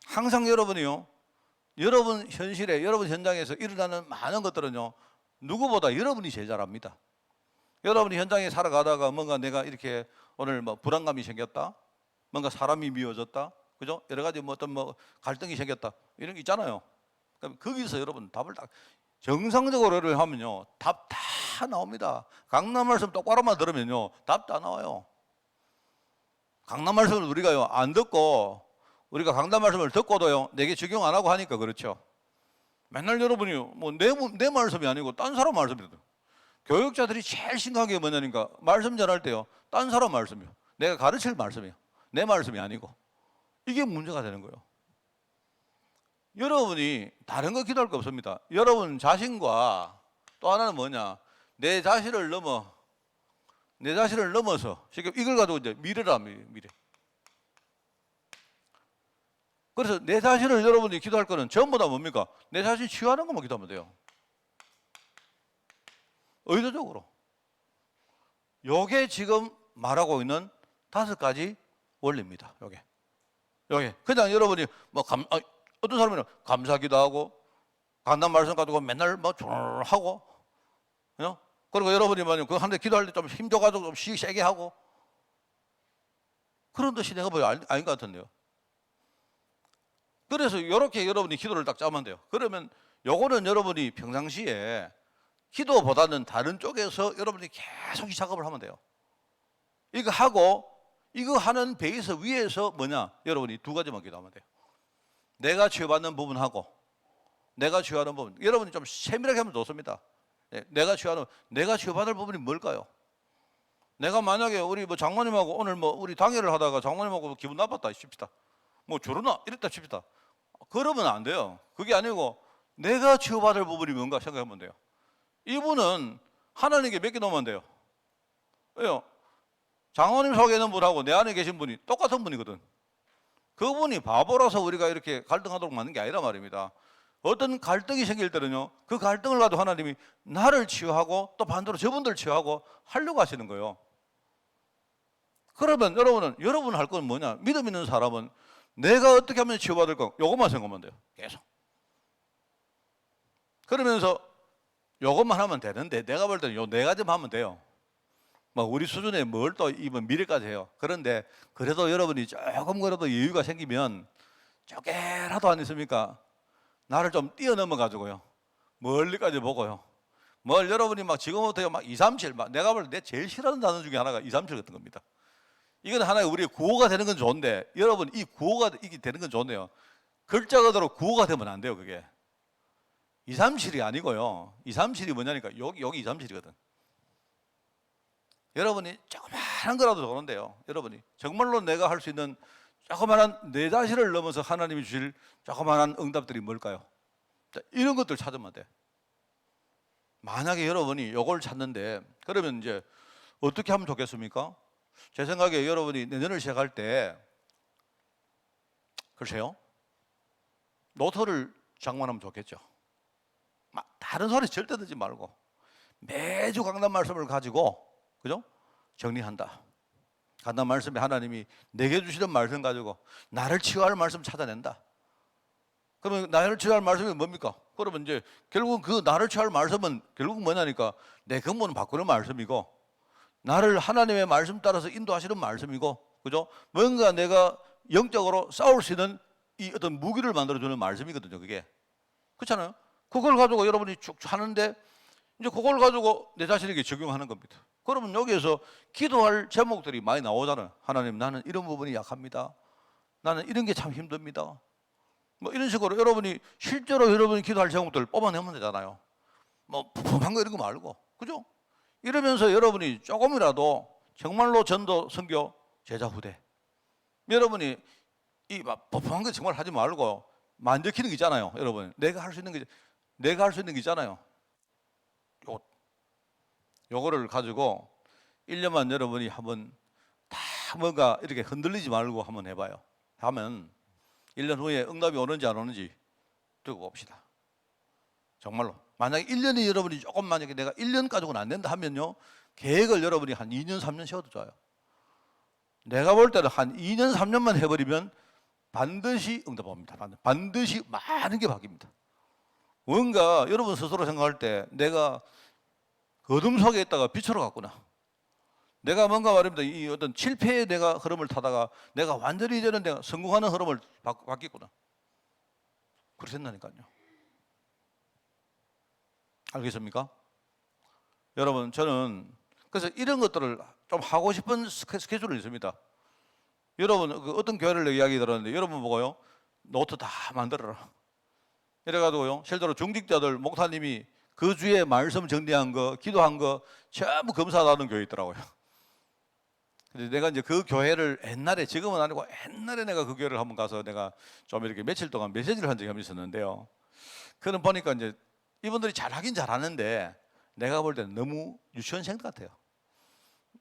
항상 여러분이요, 여러분 현실에, 여러분 현장에서 일어나는 많은 것들은요, 누구보다 여러분이 제일 잘 압니다. 여러분이 현장에 살아가다가 뭔가 내가 이렇게 오늘 뭐 불안감이 생겼다, 뭔가 사람이 미워졌다, 그죠? 여러 가지 뭐 어떤 뭐 갈등이 생겼다, 이런 게 있잖아요. 그럼 거기서 여러분 답을 딱 정상적으로를 하면요, 답 다 나옵니다. 강남 말씀 똑바로만 들으면요, 답 다 나와요. 강남 말씀을 우리가요 안 듣고, 우리가 강단 말씀을 듣고도요 내게 적용 안 하고 하니까 그렇죠. 맨날 여러분이 뭐 내 말씀이 아니고 딴 사람 말씀이에요. 교육자들이 제일 심각한 게 뭐냐니까, 말씀 전할 때요 딴 사람 말씀이요, 내가 가르칠 말씀이요, 내 말씀이 아니고. 이게 문제가 되는 거예요. 여러분이 다른 거 기도할 거 없습니다. 여러분 자신과 또 하나는 뭐냐, 내 자신을 넘어서 지금 이걸 가지고 이제 미래라, 미래. 그래서 내 자신을 여러분이 기도할 거는 전부 다 뭡니까? 내 자신 치유하는 것만 기도하면 돼요. 의도적으로. 요게 지금 말하고 있는 5가지 원리입니다. 요게. 그냥 여러분이 뭐 어떤 사람은 감사기도 하고, 간단 말씀 가지고 맨날 뭐 하고, 그리고 여러분이 만약 그 한데 기도할 때 좀 힘줘가지고 좀 세게 하고, 그런 뜻이 내가 보여 아닌 것 같은데요. 그래서 이렇게 여러분이 기도를 딱 짜면 돼요. 그러면 요거는 여러분이 평상시에 기도보다는 다른 쪽에서 여러분이 계속 이 작업을 하면 돼요. 이거 하고, 이거 하는 베이스 위에서 뭐냐, 여러분이 두 가지만 기도하면 돼요. 내가 치유받는 부분하고 내가 치유하는 부분. 여러분이 좀 세밀하게 하면 좋습니다. 내가 치유받을 부분이 뭘까요? 내가 만약에 우리 뭐 장모님하고 오늘 뭐 우리 당회를 하다가 장모님하고 기분 나빴다 싶시다. 뭐 저러나 이랬다 싶시다. 그러면 안 돼요. 그게 아니고 내가 치유받을 부분이 뭔가 생각하면 돼요. 이분은 하나님께 맡겨놓으면 돼요. 왜요? 장모님 속에 있는 분하고 내 안에 계신 분이 똑같은 분이거든. 그분이 바보라서 우리가 이렇게 갈등하도록 만든 게 아니라 말입니다. 어떤 갈등이 생길 때는요, 그 갈등을 가지고 하나님이 나를 치유하고 또 반대로 저분들 치유하고 하려고 하시는 거예요. 그러면 여러분 할 건 뭐냐? 믿음 있는 사람은 내가 어떻게 하면 치유받을까? 요것만 생각하면 돼요. 계속. 그러면서 요것만 하면 되는데, 내가 볼 때는 요 4가지만 하면 돼요. 뭐 우리 수준에 뭘 또 이번 미래까지 해요. 그런데 그래도 여러분이 조금 그래도 여유가 생기면 조금이라도 안 있습니까? 나를 좀 뛰어넘어 가지고요. 멀리까지 보고요. 뭘 여러분이 막 지금부터 막 2, 3, 7, 막 내가 볼 때 제일 싫어하는 단어 중에 하나가 2, 3, 7 같은 겁니다. 이건 하나의 우리의 구호가 되는 건 좋은데 여러분 이 구호가 이게 되는 건 좋네요. 글자 그대로 구호가 되면 안 돼요, 그게. 2, 3, 7이 아니고요. 2, 3, 7이 뭐냐니까 여기 2, 3, 7이거든. 여러분이 조그마한 거라도 좋은데요. 여러분이 정말로 내가 할 수 있는 조그마한 내 자신을 넘어서 하나님이 주실 조그마한 응답들이 뭘까요? 자, 이런 것들 찾으면 돼. 만약에 여러분이 이걸 찾는데 그러면 이제 어떻게 하면 좋겠습니까? 제 생각에 여러분이 내년을 시작할 때 글쎄요, 노트를 장만하면 좋겠죠. 다른 소리 절대 듣지 말고 매주 강단 말씀을 가지고, 그죠? 정리한다. 강단 말씀에 하나님이 내게 주시는 말씀 가지고 나를 치유할 말씀 찾아낸다. 그러면 나를 치유할 말씀이 뭡니까? 그러면 이제 결국은 그 나를 치유할 말씀은 결국은 뭐냐니까 내 근본은 바꾸는 말씀이고 나를 하나님의 말씀 따라서 인도하시는 말씀이고, 그죠? 뭔가 내가 영적으로 싸울 수 있는 이 어떤 무기를 만들어주는 말씀이거든요, 그게. 그렇잖아요? 그걸 가지고 여러분이 쭉 하는데 이제 그걸 가지고 내 자신에게 적용하는 겁니다. 그러면 여기에서 기도할 제목들이 많이 나오잖아요. 하나님, 나는 이런 부분이 약합니다. 나는 이런 게 참 힘듭니다. 뭐 이런 식으로 여러분이 실제로 여러분이 기도할 제목들을 뽑아내면 되잖아요. 뭐 푸푸한 거 이런 거 말고, 그죠? 이러면서 여러분이 조금이라도 정말로 전도, 선교, 제자, 후대, 여러분이 이 막 푸푸한 거 정말 하지 말고 만들키는 게 있잖아요. 여러분 내가 할 수 있는 게 있잖아요. 요거를 가지고 1년만 여러분이 한번 다 뭔가 이렇게 흔들리지 말고 한번 해봐요. 하면 1년 후에 응답이 오는지 안 오는지 두고 봅시다. 정말로 만약에 1년이 여러분이 조금 만약에 내가 1년 가지고는 안 된다 하면요, 계획을 여러분이 한 2년 3년 세워도 좋아요. 내가 볼 때는 한 2년 3년만 해버리면 반드시 응답합니다. 반드시 많은 게 바뀝니다. 뭔가 여러분 스스로 생각할 때 내가 어둠 속에 있다가 빛으로 갔구나. 내가 뭔가 말입니다. 이 어떤 실패의 내가 흐름을 타다가 내가 완전히 이제는 내가 성공하는 흐름을 바뀌었구나. 그렇게 된다니까요. 알겠습니까? 여러분, 저는 그래서 이런 것들을 좀 하고 싶은 스케줄이 있습니다. 여러분, 어떤 교회를 이야기 들었는데 여러분 보고요, 노트 다 만들어라. 이래가지고요, 실제로 중직자들 목사님이 그 주에 말씀 정리한 거, 기도한 거 전부 검사하는 교회 있더라고요. 근데 내가 이제 그 교회를 옛날에, 지금은 아니고 옛날에 내가 그 교회를 한번 가서 내가 좀 이렇게 며칠 동안 메시지를 한 적이 한번 있었는데요. 그는 보니까 이제 이분들이 잘하긴 잘하는데 내가 볼 때는 너무 유치원생 같아요.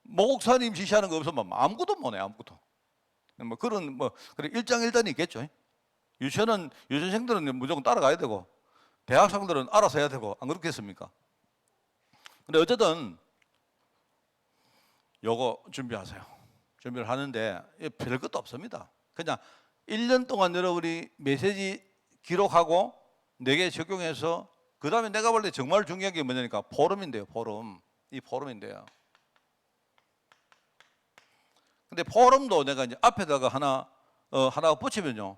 목사님 지시하는 거 없으면 아무것도 못해, 아무것도. 뭐 그런 그래 일장일단이 있겠죠. 유치원생들은 무조건 따라가야 되고 대학생들은 알아서 해야 되고, 안 그렇겠습니까? 근데 어쨌든 요거 준비하세요. 준비를 하는데 별 것도 없습니다. 그냥 1년 동안 여러분이 메시지 기록하고 내게 적용해서 그 다음에 내가 볼 때 정말 중요한 게 뭐냐니까 포럼인데요. 포럼. 이 포럼인데요. 근데 포럼도 내가 이제 앞에다가 하나 붙이면요,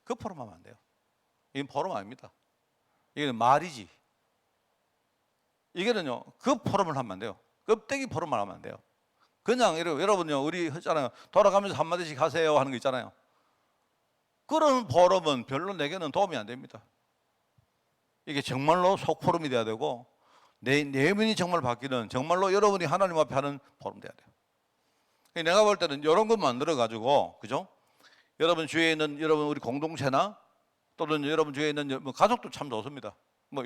그 포럼 하면 안 돼요. 이건 포럼 아닙니다. 이게 말이지. 이게는요, 그 포럼을 하면 안 돼요. 껍데기 포럼만 하면 안 돼요. 그냥 여러분요, 우리 했잖아요. 돌아가면서 한마디씩 하세요 하는 거 있잖아요. 그런 포럼은 별로 내게는 도움이 안 됩니다. 이게 정말로 속 포럼이 돼야 되고 내 내면이 정말 바뀌는, 정말로 여러분이 하나님 앞에 하는 포럼 돼야 돼요. 내가 볼 때는 이런 것 만들어 가지고, 그죠? 여러분 주위에 있는 여러분 우리 공동체나 또는 여러분 주위에 있는 뭐 가족도 참 좋습니다. 뭐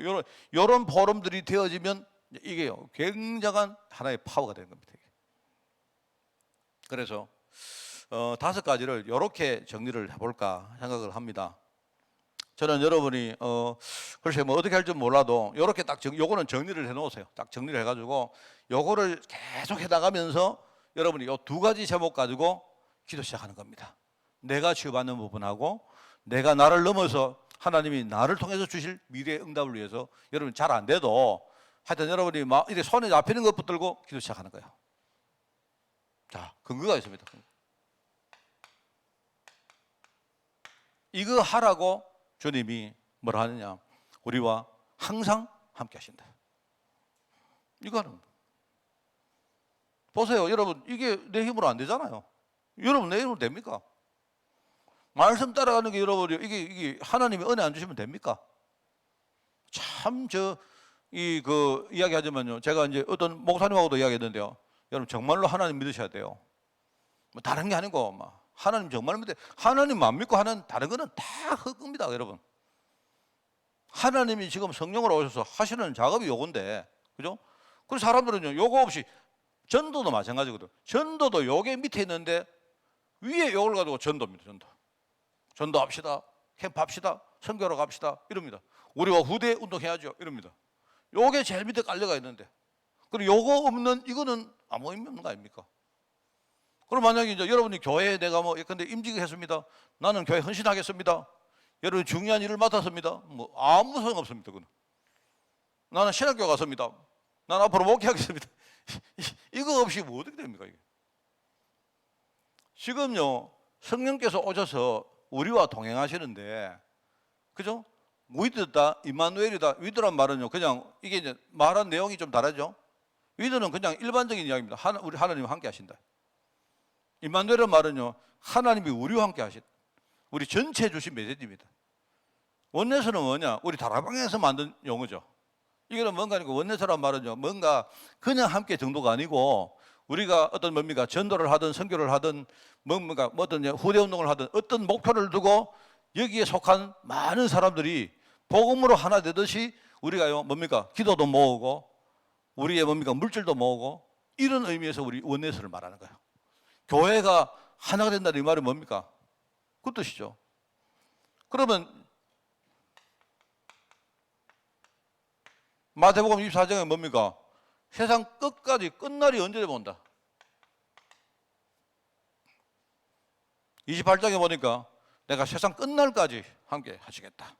이런 포럼들이 되어지면 이게요, 굉장한 하나의 파워가 되는 겁니다. 그래서 5가지를 이렇게 정리를 해볼까 생각을 합니다. 저는 여러분이 글쎄 뭐 어떻게 할지 몰라도 이렇게 딱 요거는 정리를 해놓으세요. 딱 정리를 해가지고 요거를 계속 해나가면서 여러분이 요 2가지 제목 가지고 기도 시작하는 겁니다. 내가 치유받는 부분하고 내가 나를 넘어서 하나님이 나를 통해서 주실 미래의 응답을 위해서, 여러분 잘 안 돼도 하여튼 여러분이 막 이렇게 손에 잡히는 것 붙들고 기도 시작하는 거예요. 자, 근거가 있습니다. 이거 하라고 주님이 뭐라 하느냐? 우리와 항상 함께 하신다. 이거는 보세요, 여러분, 이게 내 힘으로 안 되잖아요. 여러분 내 힘으로 됩니까? 말씀 따라가는 게 여러분이 이게 하나님이 은혜 안 주시면 됩니까? 참 이야기하지만요, 제가 이제 어떤 목사님하고도 이야기했는데요, 여러분 정말로 하나님 믿으셔야 돼요. 뭐 다른 게 아니고 막 하나님 정말 믿어요. 하나님 안 믿고 하는 다른 거는 다 헛겁니다, 여러분. 하나님이 지금 성령으로 오셔서 하시는 작업이 요건데, 그죠? 그래서 사람들은요, 요거 없이, 전도도 마찬가지거든. 전도도 요게 밑에 있는데 위에 요걸 가지고 전도입니다. 전도합시다, 캠프합시다, 선교로 갑시다 이럽니다. 우리와 후대 운동해야죠 이럽니다. 요게 제일 밑에 깔려가 있는데, 그리고 요거 없는 이거는 아무 의미 없는 거 아닙니까? 그럼 만약에 이제 여러분이 교회에 내가 뭐 예컨대 임직했습니다, 나는 교회 헌신하겠습니다, 여러분 중요한 일을 맡았습니다, 뭐 아무 소용 없습니다. 그건 나는 신학교 갔습니다, 나는 앞으로 목회하겠습니다. 이거 없이 뭐 어떻게 됩니까 이게? 지금요, 성령께서 오셔서 우리와 동행하시는데, 그죠? 위드다, 임마누엘이다. 위드란 말은요, 그냥 이게 이제 말한 내용이 좀 다르죠. 위드는 그냥 일반적인 이야기입니다. 우리 하나님 함께 하신다. 임마누엘의 말은요, 하나님이 우리와 함께 하신, 우리 전체에 주신 메시지입니다. 원내서는 뭐냐? 우리 다락방에서 만든 용어죠. 이거는 뭔가 아니고, 원내서란 말은요, 뭔가 그냥 함께 정도가 아니고, 우리가 어떤 뭡니까? 전도를 하든 선교를 하든 뭔가 어떤 후대 운동을 하든 어떤 목표를 두고 여기에 속한 많은 사람들이 복음으로 하나 되듯이 우리가요, 뭡니까? 기도도 모으고 우리의 뭡니까? 물질도 모으고, 이런 의미에서 우리 원내서를 말하는 거예요. 교회가 하나가 된다는 이 말이 뭡니까? 그 뜻이죠. 그러면 마태복음 24장에 뭡니까? 세상 끝까지 끝날이 언제 본다. 28장에 보니까 내가 세상 끝날까지 함께 하시겠다.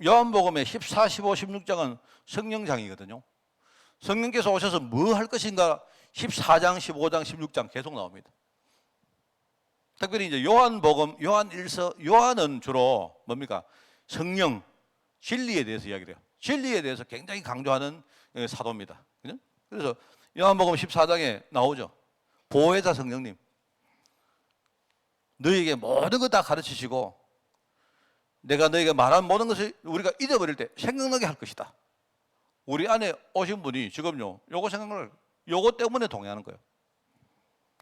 요한복음의 14, 15, 16장은 성령장이거든요. 성령께서 오셔서 뭐 할 것인가 14장, 15장, 16장 계속 나옵니다. 특별히 이제 요한복음, 요한일서, 요한은 주로 뭡니까? 성령, 진리에 대해서 이야기를 해요. 진리에 대해서 굉장히 강조하는 사도입니다. 그래서 요한복음 14장에 나오죠. 보혜사 성령님, 너희에게 모든 것 다 가르치시고 내가 너희에게 말한 모든 것을 우리가 잊어버릴 때 생각나게 할 것이다. 우리 안에 오신 분이 지금요, 요거 때문에 동의하는 거예요.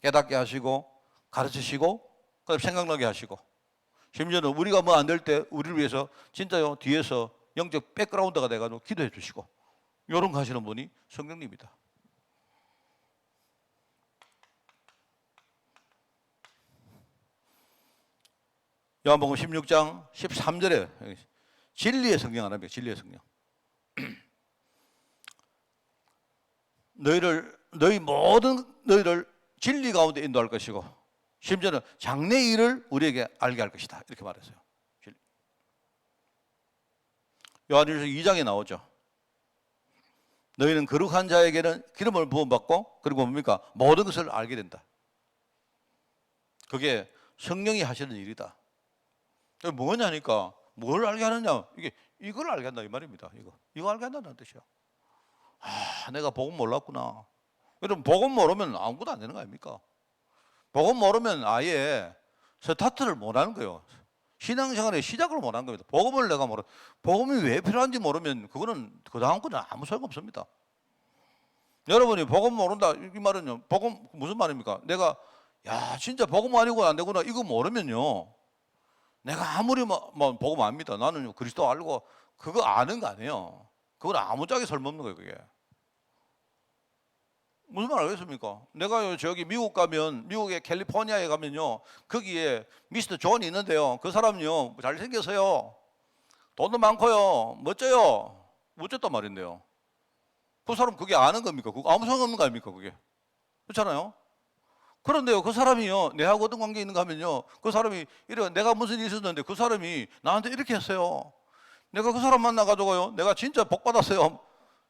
깨닫게 하시고 가르치시고 그다음에 생각나게 하시고, 심지어는 우리가 뭐 안 될 때 우리를 위해서 진짜요, 뒤에서 영적 백그라운드가 돼가지고 기도해 주시고, 이런 거 하시는 분이 성령님이다. 요한복음 16장 13절에 진리의 성령 하나입니다. 진리의 성령. 너희를 진리 가운데 인도할 것이고, 심지어는 장래 일을 우리에게 알게 할 것이다. 이렇게 말했어요. 요한일서 2장에 나오죠. 너희는 거룩한 자에게는 기름을 부음받고, 그리고 뭡니까? 모든 것을 알게 된다. 그게 성령이 하시는 일이다. 뭐냐니까, 뭘 알게 하느냐? 이걸 알게 한다 이 말입니다. 이거 알게 한다는 뜻이야. 내가 복음 몰랐구나. 여러분, 복음 모르면 아무것도 안 되는 거 아닙니까? 복음 모르면 아예 스타트를 못 하는 거예요. 신앙생활의 시작을 못 하는 겁니다. 복음을 내가 복음이 왜 필요한지 모르면 그거는 그 다음 거는 아무 소용 없습니다. 여러분이 복음 모른다 이 말은요, 복음 무슨 말입니까? 내가 진짜 복음 아니고 안 되구나 이거 모르면요, 내가 아무리 뭐 복음 압니다, 나는 그리스도 알고, 그거 아는 거 아니에요. 그건 아무짝에 설모없는 거예요. 그게 무슨 말 알겠습니까? 내가 저기 미국 가면, 미국의 캘리포니아에 가면요, 거기에 미스터 존이 있는데요, 그 사람은요 잘생겨서요, 돈도 많고요, 멋져요. 멋졌단 말인데요, 그 사람 그게 아는 겁니까? 그거 아무 상관없는 거 아닙니까? 그게 그렇잖아요. 그런데요, 그 사람이요, 내하고 어떤 관계 있는가 하면요, 그 사람이 내가 무슨 일이 있었는데 그 사람이 나한테 이렇게 했어요. 내가 그 사람 만나가지고요, 내가 진짜 복 받았어요,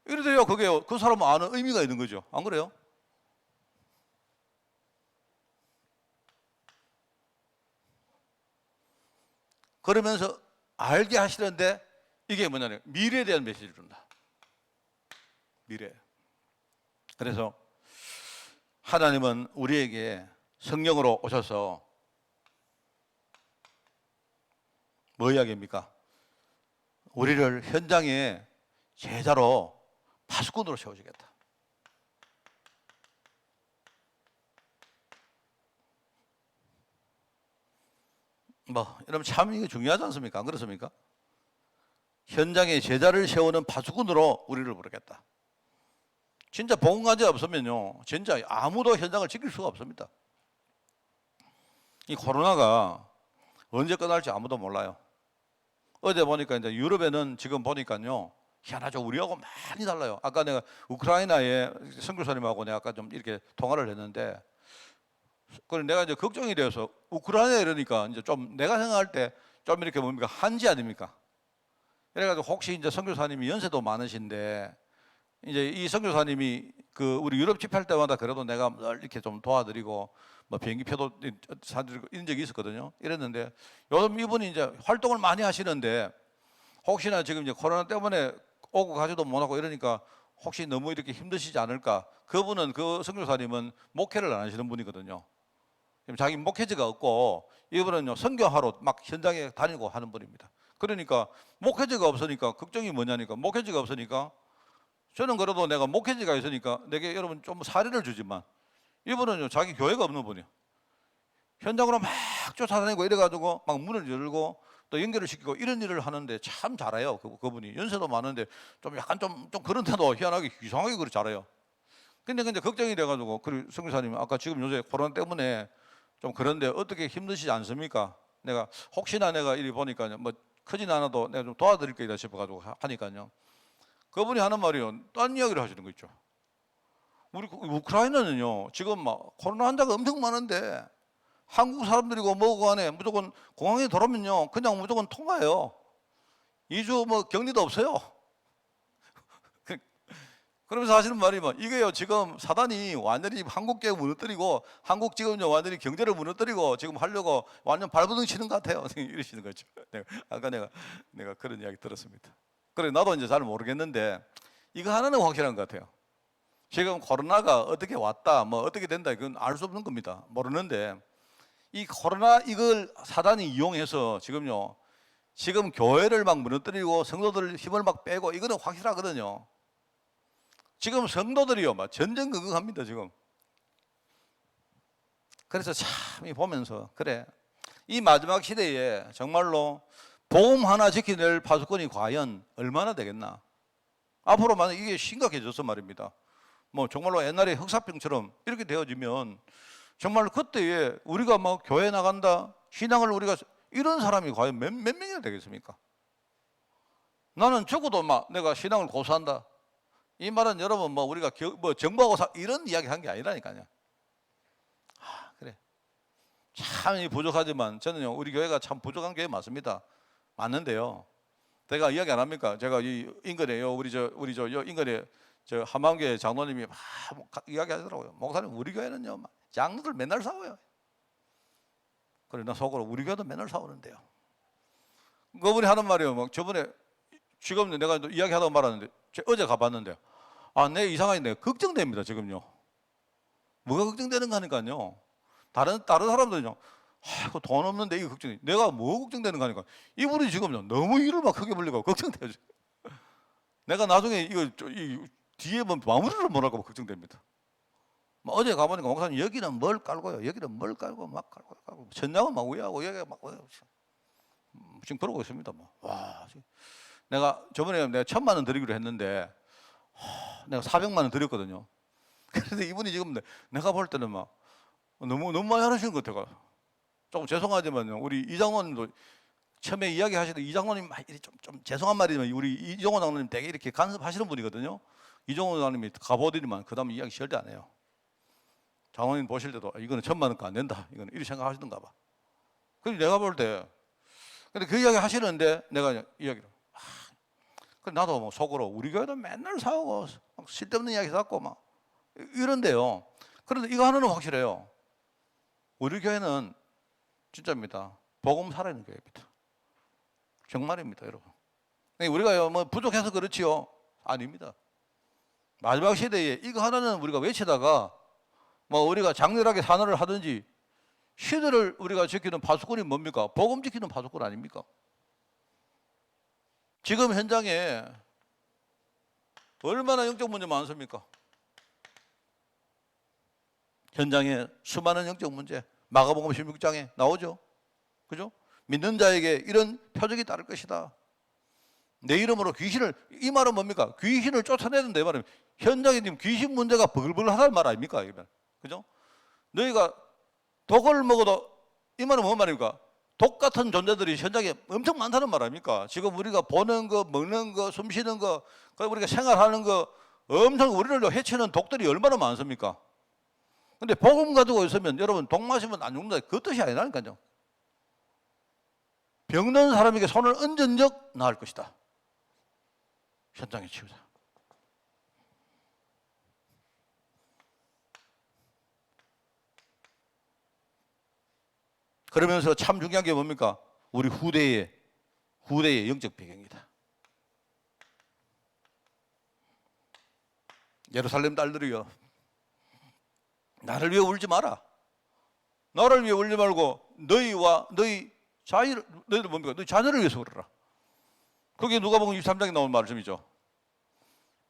이래도요 그게 그 사람은 아는 의미가 있는 거죠. 안 그래요? 그러면서 알게 하시는데 이게 뭐냐면 미래에 대한 메시지를 준다. 미래. 그래서 하나님은 우리에게 성령으로 오셔서 뭐 이야기입니까? 우리를 현장에 제자로 파수꾼으로 세워주겠다. 뭐 여러분 참 이게 중요하지 않습니까? 안 그렇습니까? 현장에 제자를 세우는 파수꾼으로 우리를 부르겠다. 진짜 복음가지 없으면요, 진짜 아무도 현장을 지킬 수가 없습니다. 이 코로나가 언제 끝날지 아무도 몰라요. 어제 보니까 이제 유럽에는 지금 보니까요, 희한하죠. 우리하고 많이 달라요. 아까 내가 우크라이나의 선교사님하고 내가 아까 좀 이렇게 통화를 했는데, 그래 내가 이제 걱정이 되어서 우크라이나 이러니까 이제 좀 내가 생각할 때 좀 이렇게 뭡니까 한지 아닙니까? 그래가지고 혹시 이제 선교사님이 연세도 많으신데 이제 이 선교사님이 그 우리 유럽 집회할 때마다 그래도 내가 늘 이렇게 좀 도와드리고 뭐 비행기표도 사드리고 이런 적이 있었거든요. 이랬는데 요즘 이분이 이제 활동을 많이 하시는데 혹시나 지금 이제 코로나 때문에 오고 가지도 못하고 이러니까 혹시 너무 이렇게 힘드시지 않을까? 그분은 그 선교사님은 목회를 안 하시는 분이거든요. 자기 목회지가 없고 이분은요 선교하러 막 현장에 다니고 하는 분입니다. 그러니까 목회지가 없으니까 걱정이 뭐냐니까 목회지가 없으니까 저는 그래도 내가 목회지가 있으니까 내게 여러분 좀 사례를 주지만 이분은요 자기 교회가 없는 분이에요. 현장으로 막 쫓아다니고 이래가지고 막 문을 열고 또 연결을 시키고 이런 일을 하는데 참 잘해요. 그분이 연세도 많은데 좀 약간 좀 그런데도 희한하게 이상하게 그렇게 잘해요. 근데 걱정이 돼가지고 그 선교사님 아까 지금 요새 코로나 때문에 좀 그런데 어떻게 힘드시지 않습니까? 내가 혹시나 내가 이리 보니까요 뭐 크진 않아도 내가 좀 도와드릴 게 있다 싶어가지고 하니까요 그분이 하는 말이요 딴 이야기를 하시는 거 있죠. 우리 우크라이나는요 지금 막 코로나 환자가 엄청 많은데 한국 사람들이고 뭐고 안에 무조건 공항에 들어오면요 그냥 무조건 통과해요. 2주 뭐 격리도 없어요. 그러면서 하시는 말이 뭐 이게요 지금 사단이 완전히 한국 교회 무너뜨리고 한국 지금요 완전히 경제를 무너뜨리고 지금 하려고 완전 발버둥 치는 것 같아요. 이러시는 거죠. 아까 내가 그런 이야기 들었습니다. 그래 나도 이제 잘 모르겠는데 이거 하나는 확실한 것 같아요. 지금 코로나가 어떻게 왔다 뭐 어떻게 된다 이건 알 수 없는 겁니다. 모르는데 이 코로나 이걸 사단이 이용해서 지금요 지금 교회를 막 무너뜨리고 성도들 힘을 막 빼고 이거는 확실하거든요. 지금 성도들이요, 막 전전긍긍합니다, 지금. 그래서 참 보면서, 그래. 이 마지막 시대에 정말로 복음 하나 지켜낼 파수꾼이 과연 얼마나 되겠나. 앞으로 만약 이게 심각해져서 말입니다. 뭐 정말로 옛날에 흑사병처럼 이렇게 되어지면 정말 그때에 우리가 막 교회 나간다, 신앙을 우리가 이런 사람이 과연 몇 명이나 되겠습니까? 나는 적어도 막 내가 신앙을 고수한다. 이 말은 여러분 뭐 우리가 뭐 정보하고 이런 이야기 한 게 아니라니까요. 그래. 참 부족하지만 저는요 우리 교회가 참 부족한 교회 맞습니다. 맞는데요. 제가 이야기 안 합니까? 제가 이 인근에요 우리 저 인근에 저 한만교회 장로님이 막 이야기하더라고요. 목사님 우리 교회는요 장로들 맨날 싸워요. 그래 나 속으로 우리 교회도 맨날 싸우는데요. 그분이 하는 말이요. 막 저번에 지금 내가 이야기하다가 말하는데 어제 가봤는데 내 이상하게 내가 걱정됩니다 지금요. 뭐가 걱정되는가 하니까요 다른 사람들은요 돈 없는데 이거 걱정이 내가 뭐 걱정되는가 하니까 이분이 지금요 너무 일을 막 크게 벌리고 걱정돼요. 내가 나중에 이거 뒤에 뭐 마무리를 못 할까 봐 걱정됩니다. 어제 가보니까 목사님 여기는 뭘 깔고요 여기는 뭘 깔고 막 깔고 천장은 막 위하고 여기가 막 지금 그러고 있습니다. 와 내가 저번에 내가 1,000만 원 드리기로 했는데 내가 400만 원 드렸거든요. 그런데 이분이 지금 내가 볼 때는 막 너무 많이 하시는 것 같아요. 조금 죄송하지만요. 우리 이장로님도 처음에 이야기하시던 이장로님 좀 죄송한 말이지만 우리 이종호 장로님 되게 이렇게 간섭하시는 분이거든요. 이종호 장로님이 가보더니만 그 다음에 이야기 절대 안 해요. 장로님 보실 때도 이거는 1,000만 원가 안 된다. 이거는 이렇게 생각하시던가 봐. 그래서 내가 볼 때 근데 그 이야기 하시는데 내가 이야기를 나도 뭐 속으로 우리 교회도 맨날 싸우고 막 쓸데없는 이야기 갖고 막 이런데요. 그런데 이거 하나는 확실해요. 우리 교회는 진짜입니다. 복음 살아있는 교회입니다. 정말입니다, 여러분. 우리가 뭐 부족해서 그렇지요? 아닙니다. 마지막 시대에 이거 하나는 우리가 외치다가 뭐 우리가 장렬하게 산언을 하든지 시대를 우리가 지키는 파수꾼이 뭡니까? 복음 지키는 파수꾼 아닙니까? 지금 현장에 얼마나 영적 문제 많습니까? 현장에 수많은 영적 문제, 마가복음 16장에 나오죠. 그죠? 믿는 자에게 이런 표적이 따를 것이다. 내 이름으로 귀신을, 이 말은 뭡니까? 귀신을 쫓아내야 된다 이 말은. 현장에 지금 귀신 문제가 버글버글 하다는 말 아닙니까? 그죠? 너희가 독을 먹어도, 이 말은 뭔 말입니까? 독 같은 존재들이 현장에 엄청 많다는 말 아닙니까? 지금 우리가 보는 거, 먹는 거, 숨 쉬는 거, 우리가 생활하는 거, 엄청 우리를 해치는 독들이 얼마나 많습니까? 근데 복음 가지고 있으면 여러분 독 마시면 안 죽는다, 그 뜻이 아니라니까요. 병든 사람에게 손을 얹은 적 나을 것이다. 현장에 치우자. 그러면서 참 중요한 게 뭡니까? 우리 후대의 영적 배경이다. 예루살렘 딸들이요, 나를 위해 울지 마라. 나를 위해 울지 말고 너희와 너희들 뭡니까? 너희 자녀를 위해서 울어라. 그게 누가복음 23장에 나온 말씀이죠.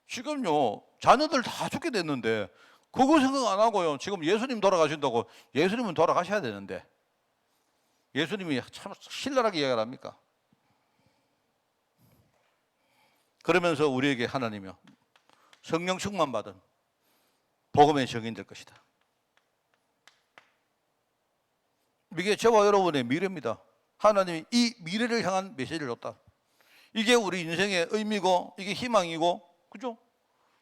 지금요, 자녀들 다 죽게 됐는데 그거 생각 안 하고요, 지금 예수님 돌아가신다고, 예수님은 돌아가셔야 되는데 예수님이 참 신랄하게 이야기를 합니까? 그러면서 우리에게 하나님이요, 성령 충만 받은 복음의 증인 될 것이다. 이게 저와 여러분의 미래입니다. 하나님이 이 미래를 향한 메시지를 줬다. 이게 우리 인생의 의미고 이게 희망이고, 그죠?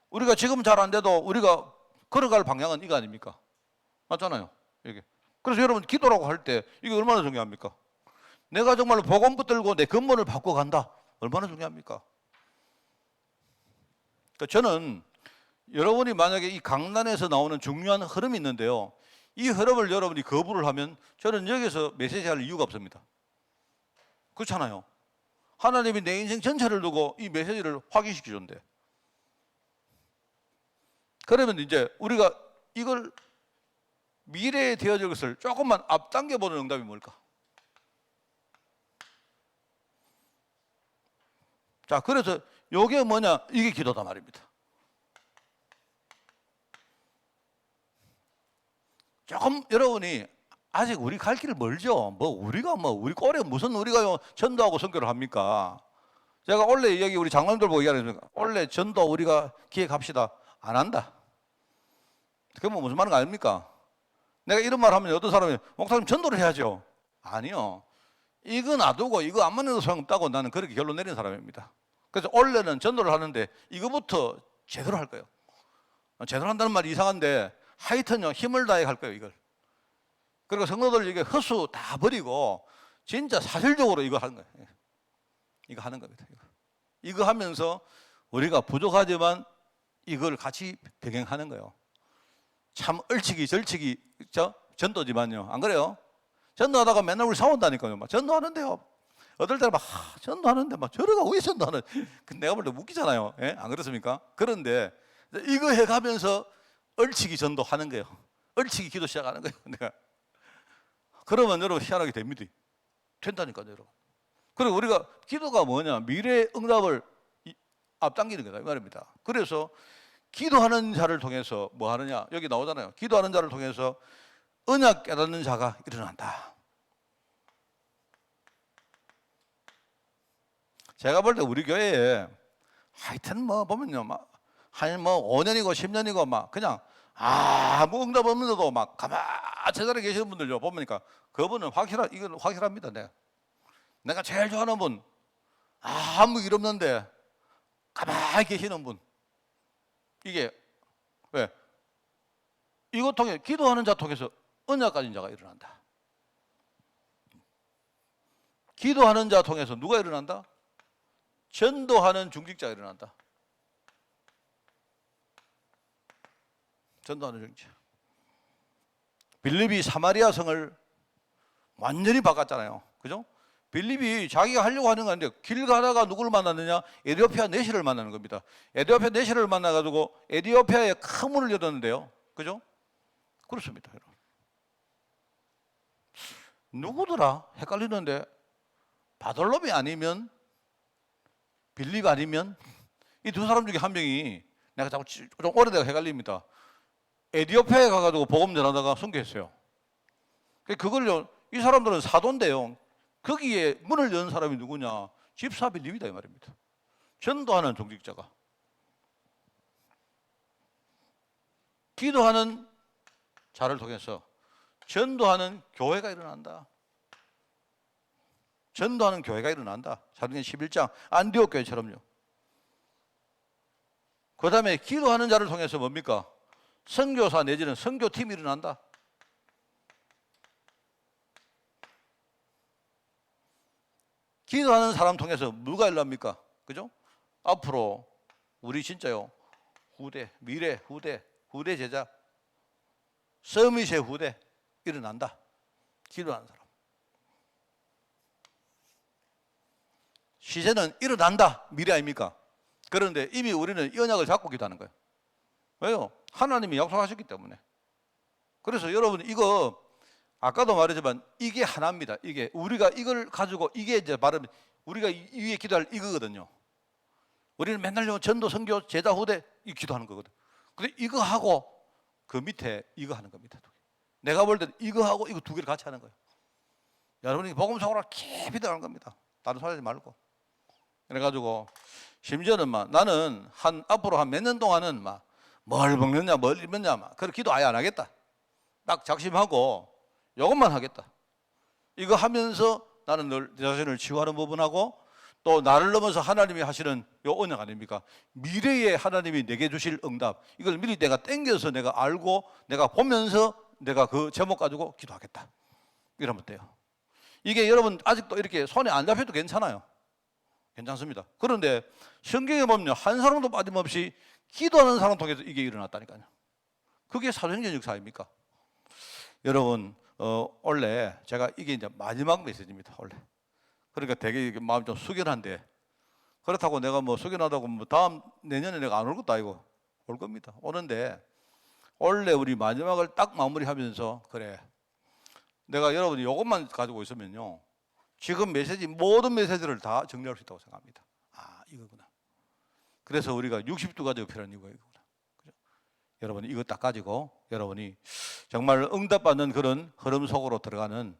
우리가 지금 잘 안 돼도 우리가 걸어갈 방향은 이거 아닙니까? 맞잖아요, 이게. 그래서 여러분 기도라고 할 때 이게 얼마나 중요합니까? 내가 정말로 복음 붙들고 내 근본을 바꿔간다, 얼마나 중요합니까? 그러니까 저는 여러분이 만약에 이 강단에서 나오는 중요한 흐름이 있는데요, 이 흐름을 여러분이 거부를 하면 저는 여기서 메시지할 이유가 없습니다. 그렇잖아요. 하나님이 내 인생 전체를 두고 이 메시지를 확인시켜 줬는데, 그러면 이제 우리가 이걸 미래에 되어질 것을 조금만 앞당겨 보는 응답이 뭘까? 자, 그래서 이게 뭐냐? 이게 기도다 말입니다. 조금 여러분이 아직 우리 갈 길 멀죠. 우리 꼴에 무슨 우리가 전도하고 선교를 합니까? 제가 원래 여기 우리 장로님들 보고 얘기하니까 원래 전도 우리가 기획합시다. 안 한다. 그게 뭐 무슨 말인 거 아닙니까? 내가 이런 말 하면 어떤 사람이 목사님 전도를 해야죠. 아니요. 이거 놔두고 이거 안 맞는 거 소용없다고 나는 그렇게 결론 내린 사람입니다. 그래서 원래는 전도를 하는데 이거부터 제대로 할 거예요. 제대로 한다는 말이 이상한데 하여튼요, 힘을 다해 갈 거예요, 이걸. 그리고 성도들 이게 헛수 다 버리고 진짜 사실적으로 이거 하는 거예요. 이거 하는 겁니다. 이거 하면서 우리가 부족하지만 이걸 같이 병행하는 거예요. 참 얼치기 절치기 전도지만요, 안 그래요? 전도하다가 맨날 우리 싸운다니까요. 막 전도하는데요, 어떨 때는 막 전도하는데 막 저래가 왜 전도하는? 내가 볼 때 웃기잖아요. 예? 안 그렇습니까? 그런데 이거 해가면서 얼치기 전도하는 거예요. 얼치기 기도 시작하는 거예요. 내가. 그러면 여러분 희한하게 됩니다. 된다니까요, 여러분. 그리고 우리가 기도가 뭐냐? 미래의 응답을 앞당기는 거다 이 말입니다. 그래서 기도하는 자를 통해서 뭐 하느냐? 여기 나오잖아요. 기도하는 자를 통해서 언약 깨닫는 자가 일어난다. 제가 볼 때 우리 교회에 하여튼 뭐 보면요, 한 5년이고 10년이고 막 그냥 아무 응답 없는데도 막 가만히 제자리에 계시는 분들요 보니까 그분은 이건 확실합니다. 내가 제일 좋아하는 분, 아무 일 없는데 가만히 계시는 분. 이게 왜? 이것 통해 기도하는 자 통해서 언약 가진 자가 일어난다. 기도하는 자 통해서 누가 일어난다? 전도하는 중직자가 일어난다. 전도하는 중직자. 빌립이 사마리아 성을 완전히 바꿨잖아요. 그죠? 빌립이 자기가 하려고 하는 건데 길 가다가 누구를 만났느냐? 에디오피아 내시를 만나는 겁니다. 에디오피아 내시를 만나가지고 에디오피아에 큰 문을 열었는데요. 그죠? 그렇습니다. 누구더라? 헷갈리는데 바돌롬이 아니면 빌립 아니면 이 두 사람 중에 한 명이 내가 자꾸 좀 오래되가 헷갈립니다. 에디오피아에 가가지고 복음 전하다가 순교했어요. 그걸요, 이 사람들은 사도인데요. 거기에 문을 연 사람이 누구냐? 집사 빌립이다 이 말입니다. 전도하는 종직자가. 기도하는 자를 통해서 전도하는 교회가 일어난다. 전도하는 교회가 일어난다. 사도행전 11장 안디옥 교회처럼요. 그 다음에 기도하는 자를 통해서 뭡니까? 선교사 내지는 선교팀이 일어난다. 기도하는 사람 통해서 뭐가 일어납니까? 그죠? 앞으로 우리 진짜요, 후대, 미래 후대, 후대 제자, 서밋의 후대 일어난다. 기도하는 사람. 시세는 일어난다. 미래 아닙니까? 그런데 이미 우리는 이 언약을 잡고 기도하는 거예요. 왜요? 하나님이 약속하셨기 때문에. 그래서 여러분 이거 아까도 말했지만 이게 하나입니다. 이게 우리가 이걸 가지고 이게 이제 바로 우리가 위에 기도할 이거거든요. 우리는 맨날 전도, 선교, 제자, 후대 이 기도하는 거거든. 근데 이거 하고 그 밑에 이거 하는 겁니다. 내가 볼 때는 이거 하고 이거 두 개를 같이 하는 거예요. 여러분이 복음 속으로 깊이 들어가는 겁니다. 다른 소리 하지 말고. 그래가지고 심지어는 막 나는 앞으로 한 몇 년 동안은 막 뭘 먹느냐 뭘 입느냐 막 그런 기도 아예 안 하겠다. 딱 작심하고 이것만 하겠다. 이거 하면서 나는 늘 내 자신을 치유하는 부분하고 또 나를 넘어서 하나님이 하시는 요 언약 아닙니까? 미래에 하나님이 내게 주실 응답 이걸 미리 내가 땡겨서 내가 알고 내가 보면서 내가 그 제목 가지고 기도하겠다. 이러면 돼요. 이게 여러분 아직도 이렇게 손에 안 잡혀도 괜찮아요. 괜찮습니다. 그런데 성경에 보면 한 사람도 빠짐없이 기도하는 사람 통해서 이게 일어났다니까요. 그게 사도행전 역사 아닙니까? 여러분 원래 제가 이게 이제 마지막 메시지입니다. 원래 그러니까 되게 마음이 좀 숙연한데 그렇다고 내가 뭐 숙연하다고 뭐 다음 내년에 내가 안 올 것도 아니고 올 겁니다. 오는데 원래 우리 마지막을 딱 마무리하면서 그래 내가 여러분이 이것만 가지고 있으면요 지금 메시지 모든 메시지를 다 정리할 수 있다고 생각합니다. 아 이거구나. 그래서 우리가 60두 가지고 필요한 이유가 이거구나. 그죠? 여러분이 이거 딱 가지고 여러분이 정말 응답받는 그런 흐름 속으로 들어가는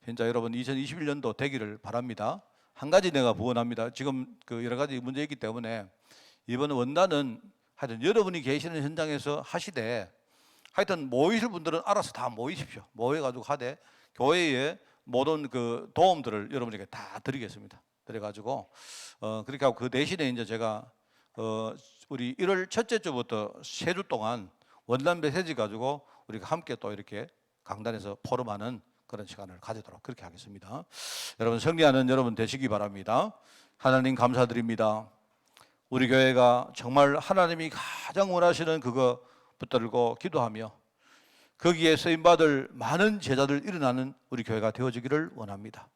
진짜 여러분 2021년도 되기를 바랍니다. 한 가지 내가 부원합니다. 지금 그 여러 가지 문제 있기 때문에 이번 원단은 하여튼 여러분이 계시는 현장에서 하시되 하여튼 모이실 분들은 알아서 다 모이십시오. 모여가지고 하되 교회에 모든 그 도움들을 여러분에게 다 드리겠습니다. 그래가지고 그렇게 하고 그 대신에 이제 제가 우리 1월 첫째 주부터 세 주 동안 원단 메시지 가지고 우리가 함께 또 이렇게 강단에서 포럼하는 그런 시간을 가지도록 그렇게 하겠습니다. 여러분 승리하는 여러분 되시기 바랍니다. 하나님 감사드립니다. 우리 교회가 정말 하나님이 가장 원하시는 그거 붙들고 기도하며 거기에 쓰임받을 많은 제자들 일어나는 우리 교회가 되어지기를 원합니다.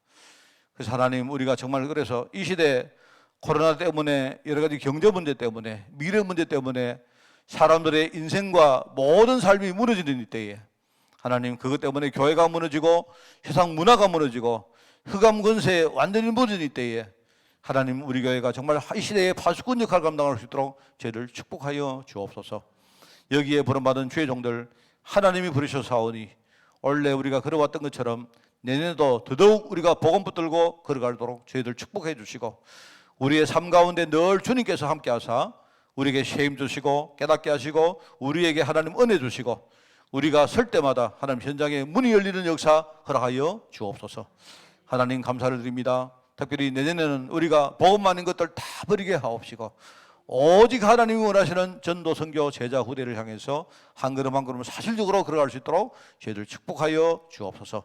그래서 하나님 우리가 정말 그래서 이 시대 코로나 때문에 여러 가지 경제 문제 때문에 미래 문제 때문에 사람들의 인생과 모든 삶이 무너지는 이때에 하나님 그것 때문에 교회가 무너지고 세상 문화가 무너지고 흑암 권세에 완전히 무너진 이때에 하나님 우리 교회가 정말 이 시대의 파수꾼 역할을 감당할 수 있도록 저희를 축복하여 주옵소서. 여기에 부름받은 주의 종들 하나님이 부르셔사오니 원래 우리가 걸어왔던 것처럼 내년에도 더더욱 우리가 복음 붙들고 걸어가도록 저희들 축복해 주시고 우리의 삶 가운데 늘 주님께서 함께 하사 우리에게 쉐임 주시고 깨닫게 하시고 우리에게 하나님 은혜 주시고 우리가 설 때마다 하나님 현장에 문이 열리는 역사 허락하여 주옵소서. 하나님 감사를 드립니다. 특별히 내년에는 우리가 복음 많은 것들 다 버리게 하옵시고 오직 하나님이 원하시는 전도 선교 제자 후대를 향해서 한 걸음 한 걸음 사실적으로 걸어갈 수 있도록 저희들 축복하여 주옵소서.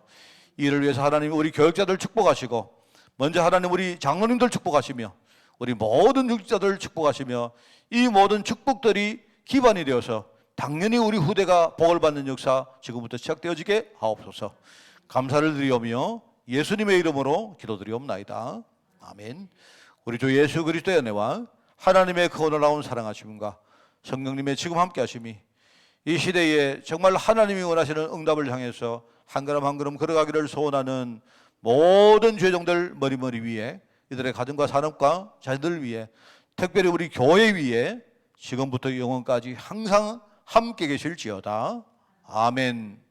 이를 위해서 하나님 우리 교육자들 축복하시고 먼저 하나님 우리 장로님들 축복하시며 우리 모든 육자들 축복하시며 이 모든 축복들이 기반이 되어서 당연히 우리 후대가 복을 받는 역사 지금부터 시작되어지게 하옵소서. 감사를 드리오며 예수님의 이름으로 기도드리옵나이다. 아멘. 우리 주 예수 그리스도의 은혜와 하나님의 그 놀라운 사랑하심과 성령님의 지금 함께 하심이 이 시대에 정말 하나님이 원하시는 응답을 향해서 한 걸음 한 걸음 걸어가기를 소원하는 모든 죄종들 머리머리 위에, 이들의 가정과 산업과 자녀들 위에, 특별히 우리 교회 위에 지금부터 영원까지 항상 함께 계실지어다. 아멘.